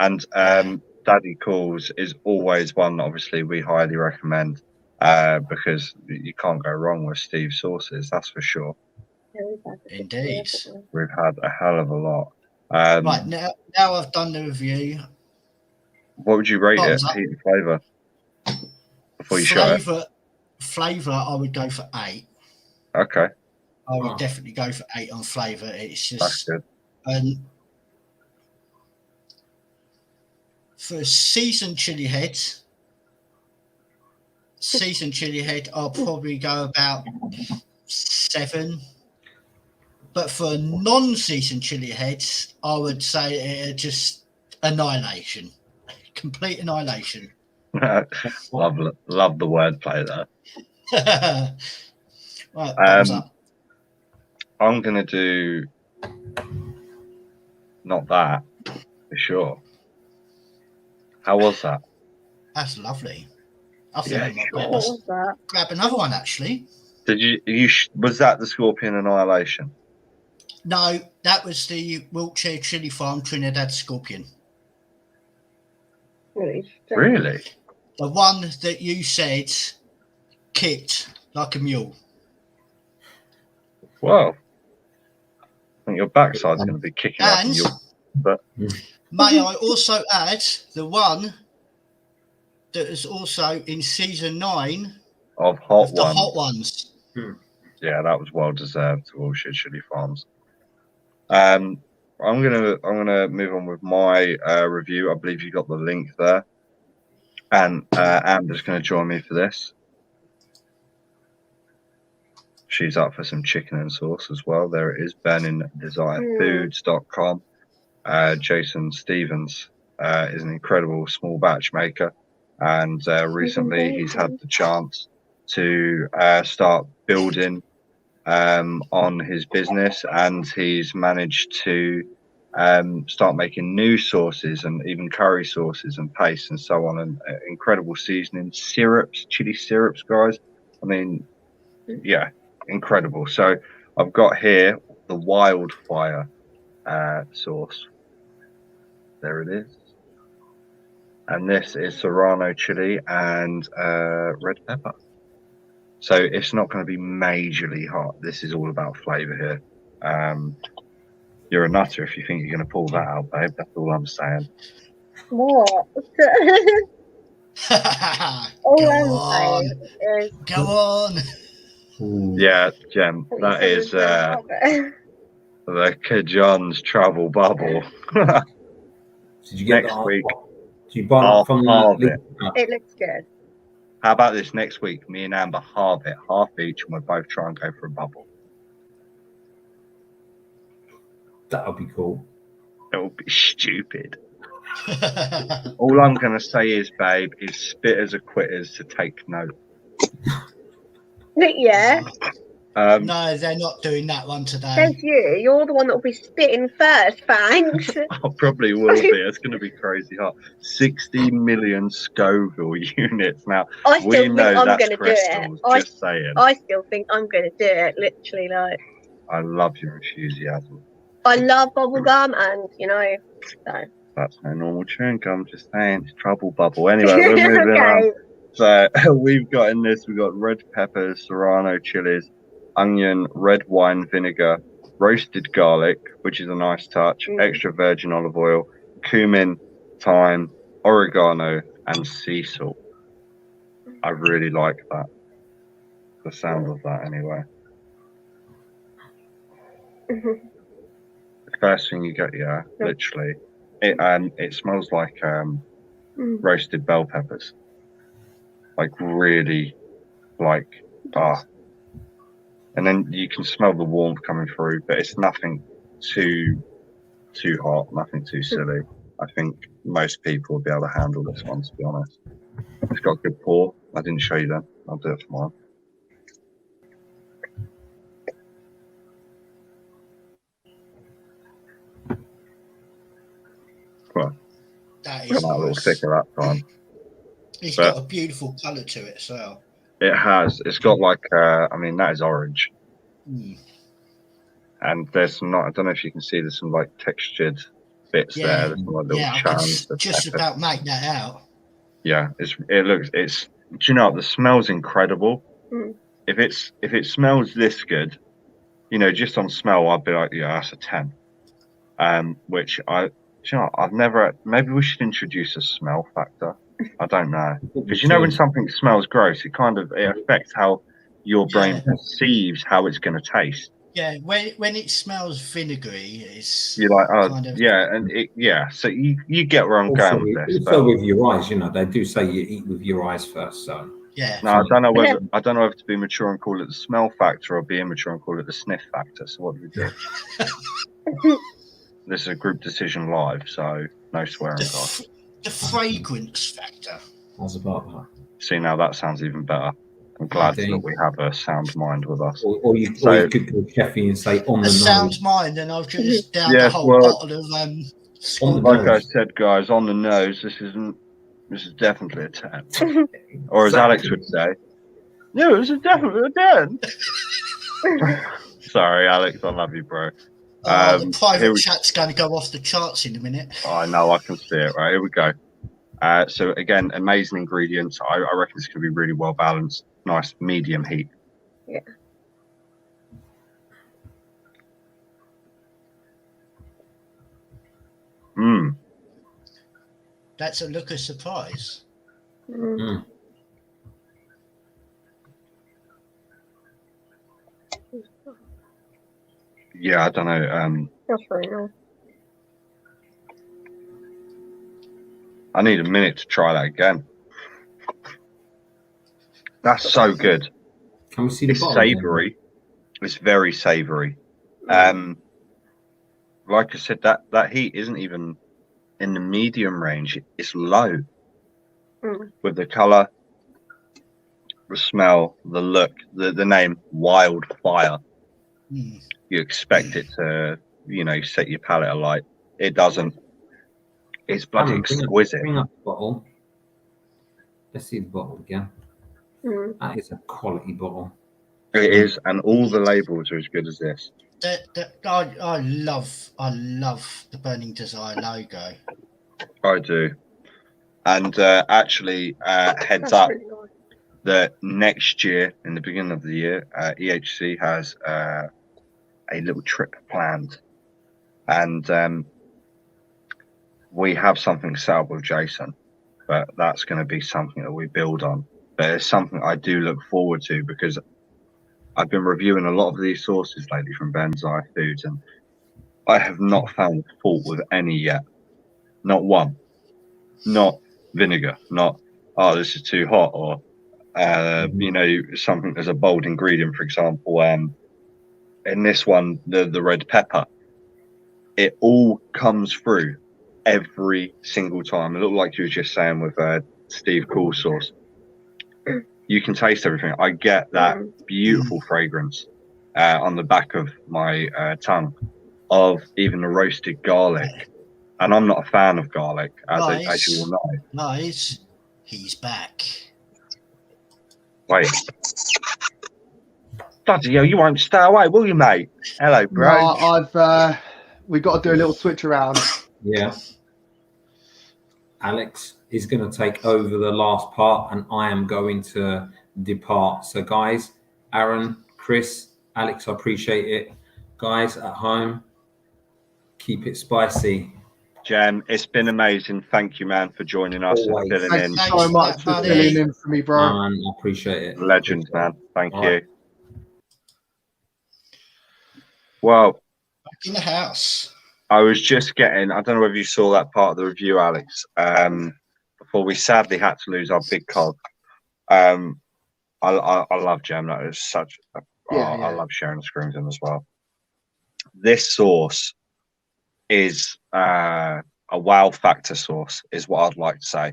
And Daddy Calls is always one that obviously we highly recommend, because you can't go wrong with Steve's sauces, that's for sure. Indeed. We've had a hell of a lot. Right, now I've done the review. What would you rate it? Heat and flavour? Before you show it. Flavour, I would go for 8. Okay. I would definitely go for 8 on flavour. It's just that's good. And for seasoned chili head, I'll probably go about 7. But for non-seasoned chili heads, I would say just annihilation, complete annihilation. love the wordplay there. Right, thumbs up. I'm gonna do not that for sure. How was that? That's lovely. I think I might What was that? grab another one actually. Did you was that the Scorpion Annihilation? No, that was the Wiltshire Chili Farm Trinidad Scorpion. Really? The one that you said kicked like a mule. Well, I think your backside's going to be kicking up. But may I also add the one that is also in season 9 of the Hot Ones. Yeah, that was well deserved to Wiltshire Chili Farms. I'm gonna move on with my review. I believe you got the link there, and Amber's going to join me for this. She's up for some chicken and sauce as well. There it is, BurningDesireFoods.com. Jason Stevens is an incredible small batch maker, and recently he's had the chance to start building on his business, and he's managed to start making new sauces and even curry sauces and pastes and so on, and incredible seasoning, syrups, chili syrups, guys. I mean, yeah, incredible. So I've got here the Wildfire sauce. There it is. And this is serrano chili and red pepper. So it's not going to be majorly hot. This is all about flavour here. You're a nutter if you think you're going to pull that out, babe. That's all I'm saying. What? Go on. Yeah, Jem, that is the Kajon's travel bubble. Did you get next week? Did you buy it from it looks good. How about this next week? Me and Amber halve it, half each, and we'll both try and go for a bubble. That'll be cool. It'll be stupid. All I'm going to say is, babe, is spitters are quitters to take note. Yeah. No, they're not doing that one today. Says you. You're the one that will be spitting first, thanks. I probably will be. It's going to be crazy hot. 60 million Scoville units. Now, I still think I'm going to do crystals, it. just saying. I still think I'm going to do it, literally. Like, I love your enthusiasm. I love bubblegum, and, so. That's no normal chewing gum, just saying. It's trouble bubble. Anyway, we're moving on. So we've got in this, we've got red peppers, serrano chilies, onion, red wine vinegar, roasted garlic, which is a nice touch, extra virgin olive oil, cumin, thyme, oregano, and sea salt. I really like that. The sound of that, anyway. The first thing you get, literally, it smells like roasted bell peppers, like really, like and then you can smell the warmth coming through, but it's nothing too hot, nothing too silly. I think most people will be able to handle this one, to be honest. It's got a good pour. I didn't show you that. I'll do it for mine. Well, that got is that a little nice. thicker that time. It's But got a beautiful colour to it as well. it has. It's got like, I mean, that is orange. And there's some, I don't know if you can see, there's some like textured bits there. There's some like little I chunks. could just about make that out. Yeah, do you know what, the smell's incredible. If it smells this good, you know, just on smell, I'd be like, yeah, that's a 10. Which I've never, maybe we should introduce a smell factor. I don't know. Because you know, when something smells gross, it affects how your brain perceives how it's going to taste. Yeah, when it smells vinegary, you're like, so you get where I'm going with this. Also with your eyes, you know, they do say you eat with your eyes first, so yeah. No, I don't know whether to be mature and call it the smell factor or be immature and call it the sniff factor. So what do we do? This is a group decision live, so no swearing, guys. The fragrance factor. How's about that? See, now that sounds even better. I'm glad that we have a sound mind with us. Or you could go Cheffy and say on the nose. Sound mind, and I've just down the whole bottle of like I said, guys, on the nose. This is definitely a 10. Or as Alex would say, no, this is definitely a 10. Sorry, Alex, I love you, bro. The private chat's going to go off the charts in a minute. I know, I can see it. Right, here we go. So again, amazing ingredients. I reckon it's going to be really well balanced. Nice medium heat. Yeah. That's a look of surprise. Yeah, I don't know. That's very nice. I need a minute to try that again. That's so good. Can we see the It's bottle savoury. again? It's very savoury. Like I said, that heat isn't even in the medium range. It's low. With the colour, the smell, the look, the name Wildfire. You expect it to, you know, set your palate alight. It doesn't. It's bloody exquisite. Bring up the bottle. Let's see the bottle again. That is a quality bottle. It is, and all the labels are as good as this. I love the Burning Desire logo. I do. And actually, heads up that next year, in the beginning of the year, EHC has a little trip planned. And we have something set up with Jason, but that's going to be something that we build on. But it's something I do look forward to, because I've been reviewing a lot of these sources lately from Benzai Foods, and I have not found fault with any yet. Not one. Not vinegar. Not, oh, this is too hot, or you know, something as a bold ingredient, for example. In this one, the red pepper, it all comes through every single time. A little like you were just saying with Steve Cool sauce. You can taste everything. I get that beautiful fragrance on the back of my tongue of even the roasted garlic. And I'm not a fan of garlic, as you all know. Guys, he's back. Wait. Bloody hell, you won't stay away, will you, mate? Hello, bro. No, we've got to do a little switch around. Yeah. Alex is going to take over the last part, and I am going to depart. So, guys, Aaron, Chris, Alex, I appreciate it. Guys at home, keep it spicy. Jem, it's been amazing. Thank you, man, for joining us Always. and filling Thanks in. so much for buddy. filling in for me, bro. Man, I appreciate it. Legend, man. Thank All you. right. Well, Back in the house. I was just getting, I don't know whether you saw that part of the review, Alex, before we sadly had to lose our big cog. I love Jem. That is such, I love sharing the screen with him as well. This sauce is a wow factor sauce, is what I'd like to say.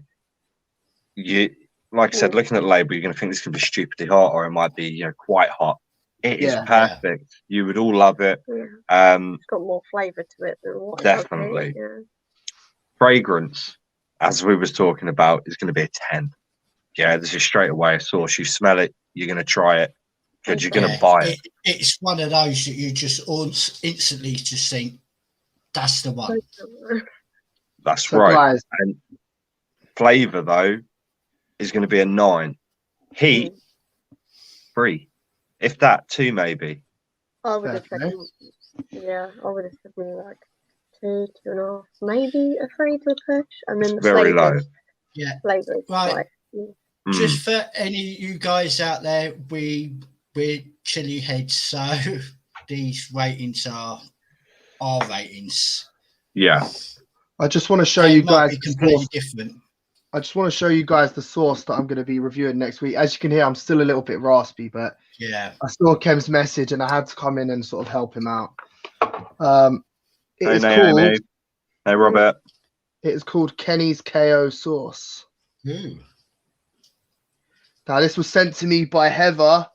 You, like I said, looking at the label, you're going to think this could be stupidly hot, or it might be, you know, quite hot. It is perfect. You would all love it. Yeah. It's got more flavour to it than what Definitely. it does, yeah. Fragrance, as we was talking about, is going to be a 10. Yeah, this is straight away a sauce. You smell it, you're going to try it, because you're going to buy it. It's one of those that you just instantly just think, that's the one. That's So right. guys, And flavour, though, is going to be a 9. Heat, 3. If that, 2 maybe. I would have said, yeah, I would have said maybe like 2, 2.5, maybe a 3 to a push. And then the Very low. Yeah. Flavour is Right. like, Just for any of you guys out there, we're chili heads, so these ratings are our ratings. Yeah. I just want to show They you might guys be the completely sauce. different. I just want to show you guys the sauce that I'm going to be reviewing next week. As you can hear, I'm still a little bit raspy, but Yeah. I saw Kem's message and I had to come in and sort of help him out. It Hey, is Naomi. called. Hey, Robert. It is called Kenny's KO sauce. Ooh. Now, this was sent to me by Heather.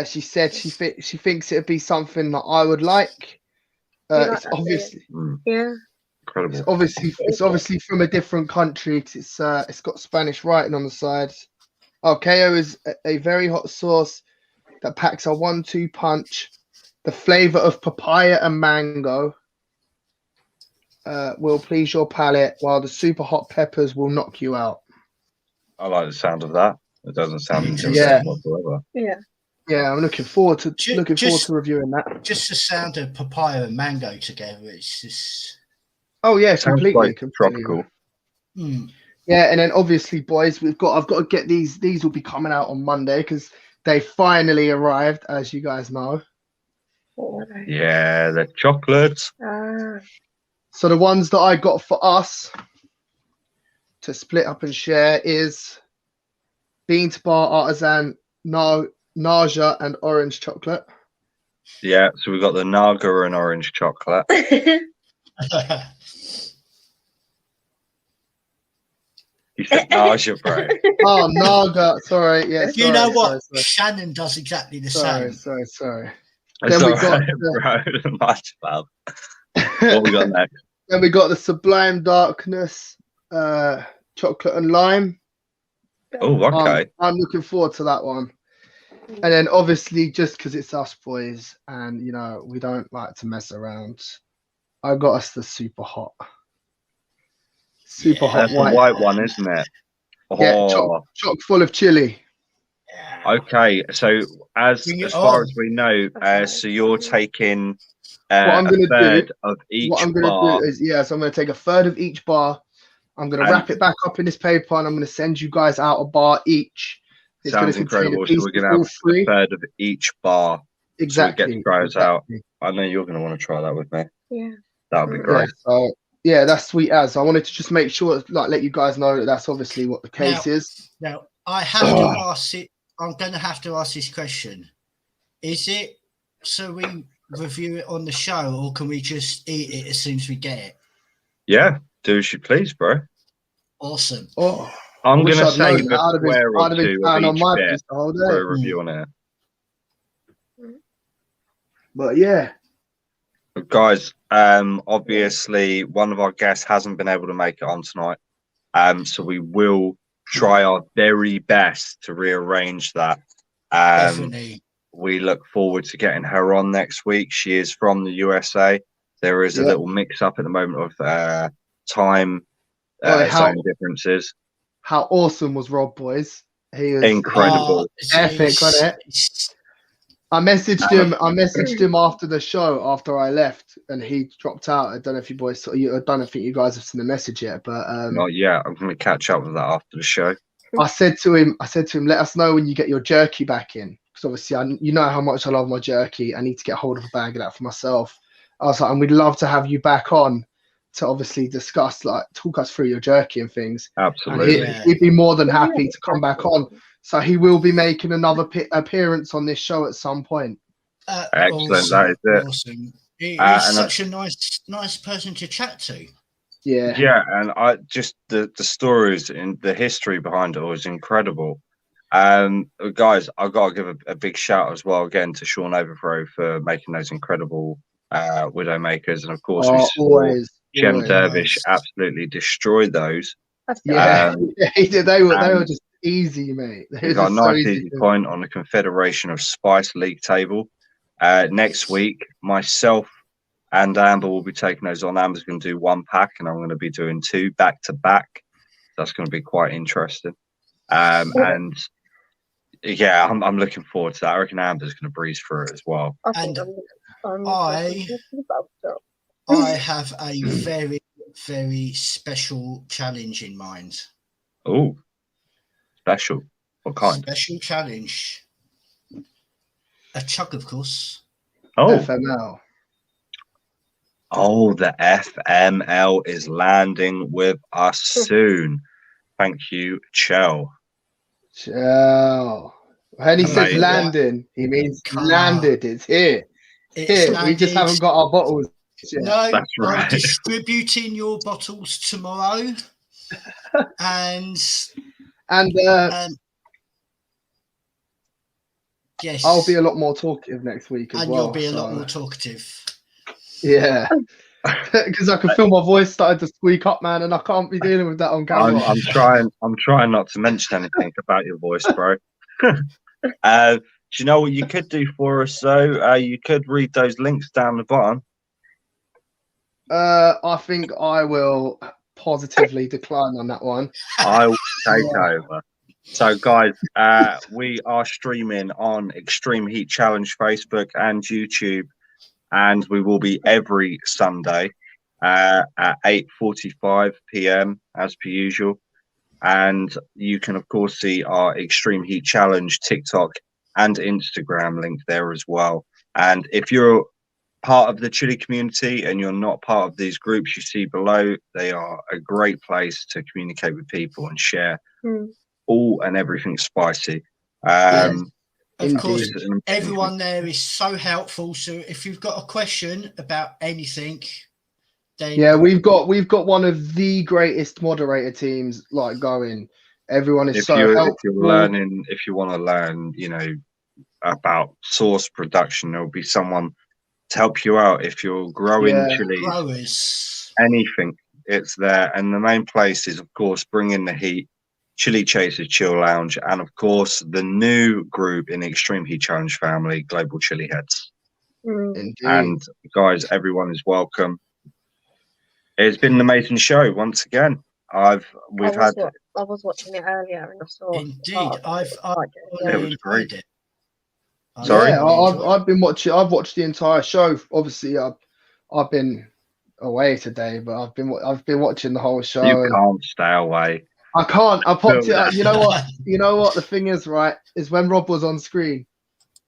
She said she thinks it'd be something that I would like. like It's that, obviously yeah. Incredible. it's obviously from a different country because it's got Spanish writing on the side. KO is a very hot sauce that packs a 1-2 punch. The flavor of papaya and mango will please your palate, while the super hot peppers will knock you out. I like the sound of that. It doesn't sound Yeah. intimidating whatsoever. Yeah. Yeah, I'm looking forward to Just- reviewing that. Just the sound of papaya and mango together, it's just Oh yeah, Sounds completely. quite tropical. Yeah, and then obviously, boys, I've got to get these. These will be coming out on Monday because they finally arrived, as you guys know. What were they? Yeah, the chocolates. So the ones that I got for us to split up and share is Bean to Bar Artisan Naja and orange chocolate. Yeah, so we've got the Naga and orange chocolate. You said Naja, bro. Oh, Naga. Sorry. Yeah. you know what? Sorry. Shannon does exactly the Sorry. same. Sorry. It's Then we all got right, bro. Much love. What we got next? Then we got the Sublime Darkness chocolate and lime. Oh, okay. I'm looking forward to that one. And then obviously, just because it's us boys and, you know, we don't like to mess around, I got us the super hot. Super hot That's the white one, isn't it? Yeah, Oh, chock full of chili. okay. So as Bring it far on. as we know, so you're taking I'm a gonna third do- of each What I'm going bar. to do is, so I'm going to take a third of each bar. I'm going to And- wrap it back up in this paper and I'm going to send you guys out a bar each. It's going Sounds to contain incredible. a So piece we're going of to all have three. a third of each bar. Exactly. So we get to try us out. exactly. I know you're going to want to try that with me. Yeah. That would be Yeah. great. So yeah, that's sweet as. I wanted to just make sure, like, let you guys know that that's obviously what the case is. Now, I have to ask it. I'm going to have to ask this question. Is it so we review it on the show, or can we just eat it as soon as we get it? Yeah, do as you please, bro. Awesome. Oh, I'm wish going to I'd known save that. a I'd have been- square I'd or have been two of planning on each my bit piece the whole for a day. review on it. But yeah, Guys, obviously one of our guests hasn't been able to make it on tonight. So we will try our very best to rearrange that. Definitely. We look forward to getting her on next week. She is from the USA. There is a Yeah. little mix up at the moment of time how zone differences. how awesome was Rob, boys? He was Incredible. It's- epic, wasn't it? it's- I messaged him. I messaged him after the show, after I left, and he dropped out. I don't know if you boys. I don't think you guys have seen the message yet, but Not yet. I'm going to catch up with that after the show. I said to him, let us know when you get your jerky back in, because obviously, you know how much I love my jerky. I need to get hold of a bag of that for myself. I was like, and we'd love to have you back on to obviously discuss, like, talk us through your jerky and things. Absolutely. And he'd be more than happy to come back on. So he will be making another appearance on this show at some point. Excellent. Awesome, That is it. awesome. He's such a nice person to chat to. Yeah. Yeah, and I just the stories and the history behind it was incredible. Guys, I've got to give a big shout as well again to Sean Overthrow for making those incredible Widowmakers, and of course we saw Gem Dervish absolutely destroyed those. Yeah, he did. They were just easy, mate. We got a nice easy point on the Confederation of Spice League table. Next week, myself and Amber will be taking those on. Amber's going to do 1 pack, and I'm going to be doing 2 back to back. That's going to be quite interesting. And yeah, I'm looking forward to that. I reckon Amber's going to breeze through it as well. And I have a very, very special challenge in mind. Oh, special. What kind? Special challenge. A chug, of course. Oh. FML. Oh, the FML is landing with us soon. Thank you, Chell. Chell. When he says landing, he means landed. It's here. We just haven't got our bottles yet. No, that's right. I'm distributing your bottles tomorrow. and yes, I'll be a lot more talkative next week as well. And you'll be a lot more talkative. Yeah, because I can feel my voice starting to squeak up, man, and I can't be dealing with that on camera. I'm trying not to mention anything about your voice, bro. Do you know what you could do for us, though? You could read those links down the bottom. I think I will positively decline on that one. I will take over. So, guys, we are streaming on Extreme Heat Challenge Facebook and YouTube, and we will be every Sunday at 8:45 p.m. as per usual. And you can, of course, see our Extreme Heat Challenge TikTok and Instagram link there as well. And if you're part of the chili community and you're not part of these groups you see below, they are a great place to communicate with people and share all and everything spicy. Of course, everyone there is so helpful. So if you've got a question about anything, then we've got one of the greatest moderator teams like going. Everyone is helpful. If you want to learn, about sauce production, there'll be someone to help you out. If you're growing chilies, anything, it's there. And the main place is, of course, Bring in the Heat, Chili Chasers Chill Lounge, and of course the new group in the Extreme Heat Challenge family, Global Chili Heads. And guys, everyone is welcome. It's been an amazing show once again. I was watching it earlier and I saw. Indeed, it was great. Sorry, I've been watching. I've watched the entire show. Obviously, I've been away today, but I've been watching the whole show. You can't stay away. I can't. I popped it up. You know what? You know what? The thing is, right, is when Rob was on screen,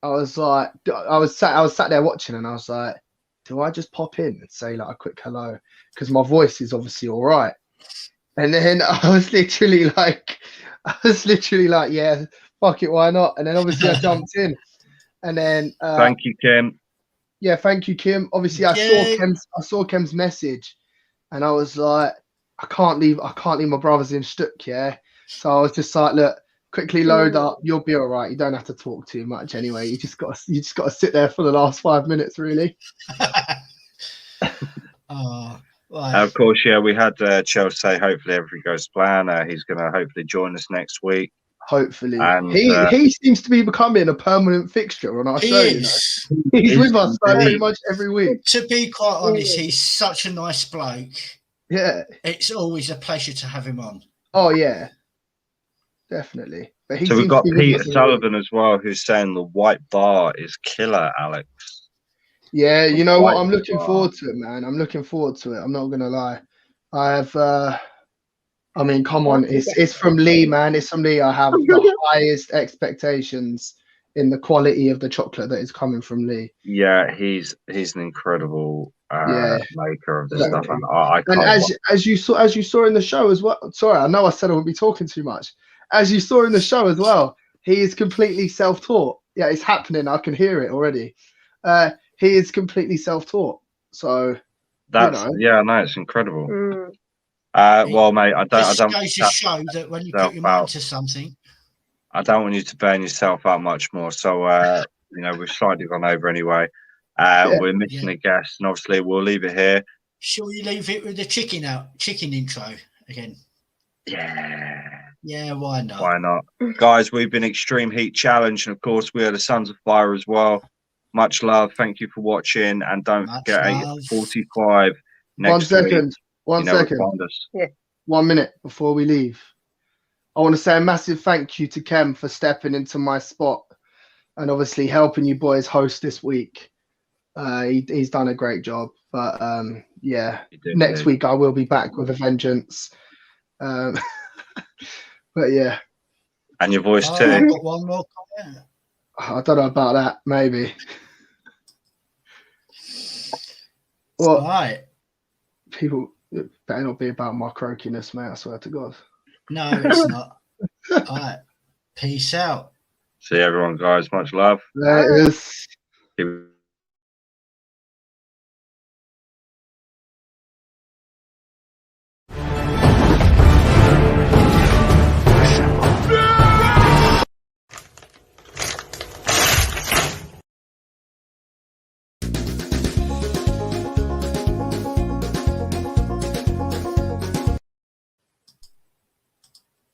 I was like, I was sat there watching, and I was like, do I just pop in and say like a quick hello? Because my voice is obviously all right. And then I was literally like, yeah, fuck it, why not? And then obviously I jumped in, and then thank you, Kim. Yeah, thank you, Kim. Obviously, I saw Kim's message, and I was like, I can't leave my brothers in Stuck, yeah. So I was just like, look, quickly load up. You'll be all right. You don't have to talk too much anyway. You just got to sit there for the last 5 minutes, really. Of course, yeah. We had Chelsea say hopefully everything goes to plan. He's going to hopefully join us next week. Hopefully, and he seems to be becoming a permanent fixture on our show. He's with us pretty much every week. To be quite honest, he's such a nice bloke. Yeah, it's always a pleasure to have him on. Oh yeah, definitely. But he So we've seems got to be with Peter us a little bit. Sullivan as well, who's saying the white bar is killer, Alex. Yeah, you know what? White I'm looking bar. forward to it, man. I'm looking forward to it. I'm not gonna lie. I have. I mean, come on, it's from Lee, man. It's from Lee. I have the highest expectations in the quality of the chocolate that is coming from Lee. Yeah, he's an incredible maker of this stuff, and I And can't. as you saw in the show as well. Sorry, I know I said I wouldn't be talking too much. As you saw in the show as well, he is completely self-taught. Yeah, it's happening. I can hear it already. He is completely self-taught. So That's no, it's incredible. Mm. Well, mate, I don't goes to show that when you put your mind to something, I don't want you to burn yourself out much more. So, you know, we've slightly gone over anyway. We're missing a guest, and obviously we'll leave it here. Shall we leave it with the chicken intro again? Yeah, why not? Why not? Guys, we've been Extreme Heat Challenge, and of course we are the Sons of Fire as well. Much love. Thank you for watching, and don't forget 8:45 next week. One second. 1 minute before we leave. I want to say a massive thank you to Kem for stepping into my spot and obviously helping you boys host this week. He's done a great job. But next week I will be back with a vengeance. But yeah. And your voice too. I've got one more comment. I don't know about that. Maybe. Well, right. People, it better not be about my croakiness, mate. I swear to God. No, it's not. All right. Peace out. See everyone, guys. Much love. There it is.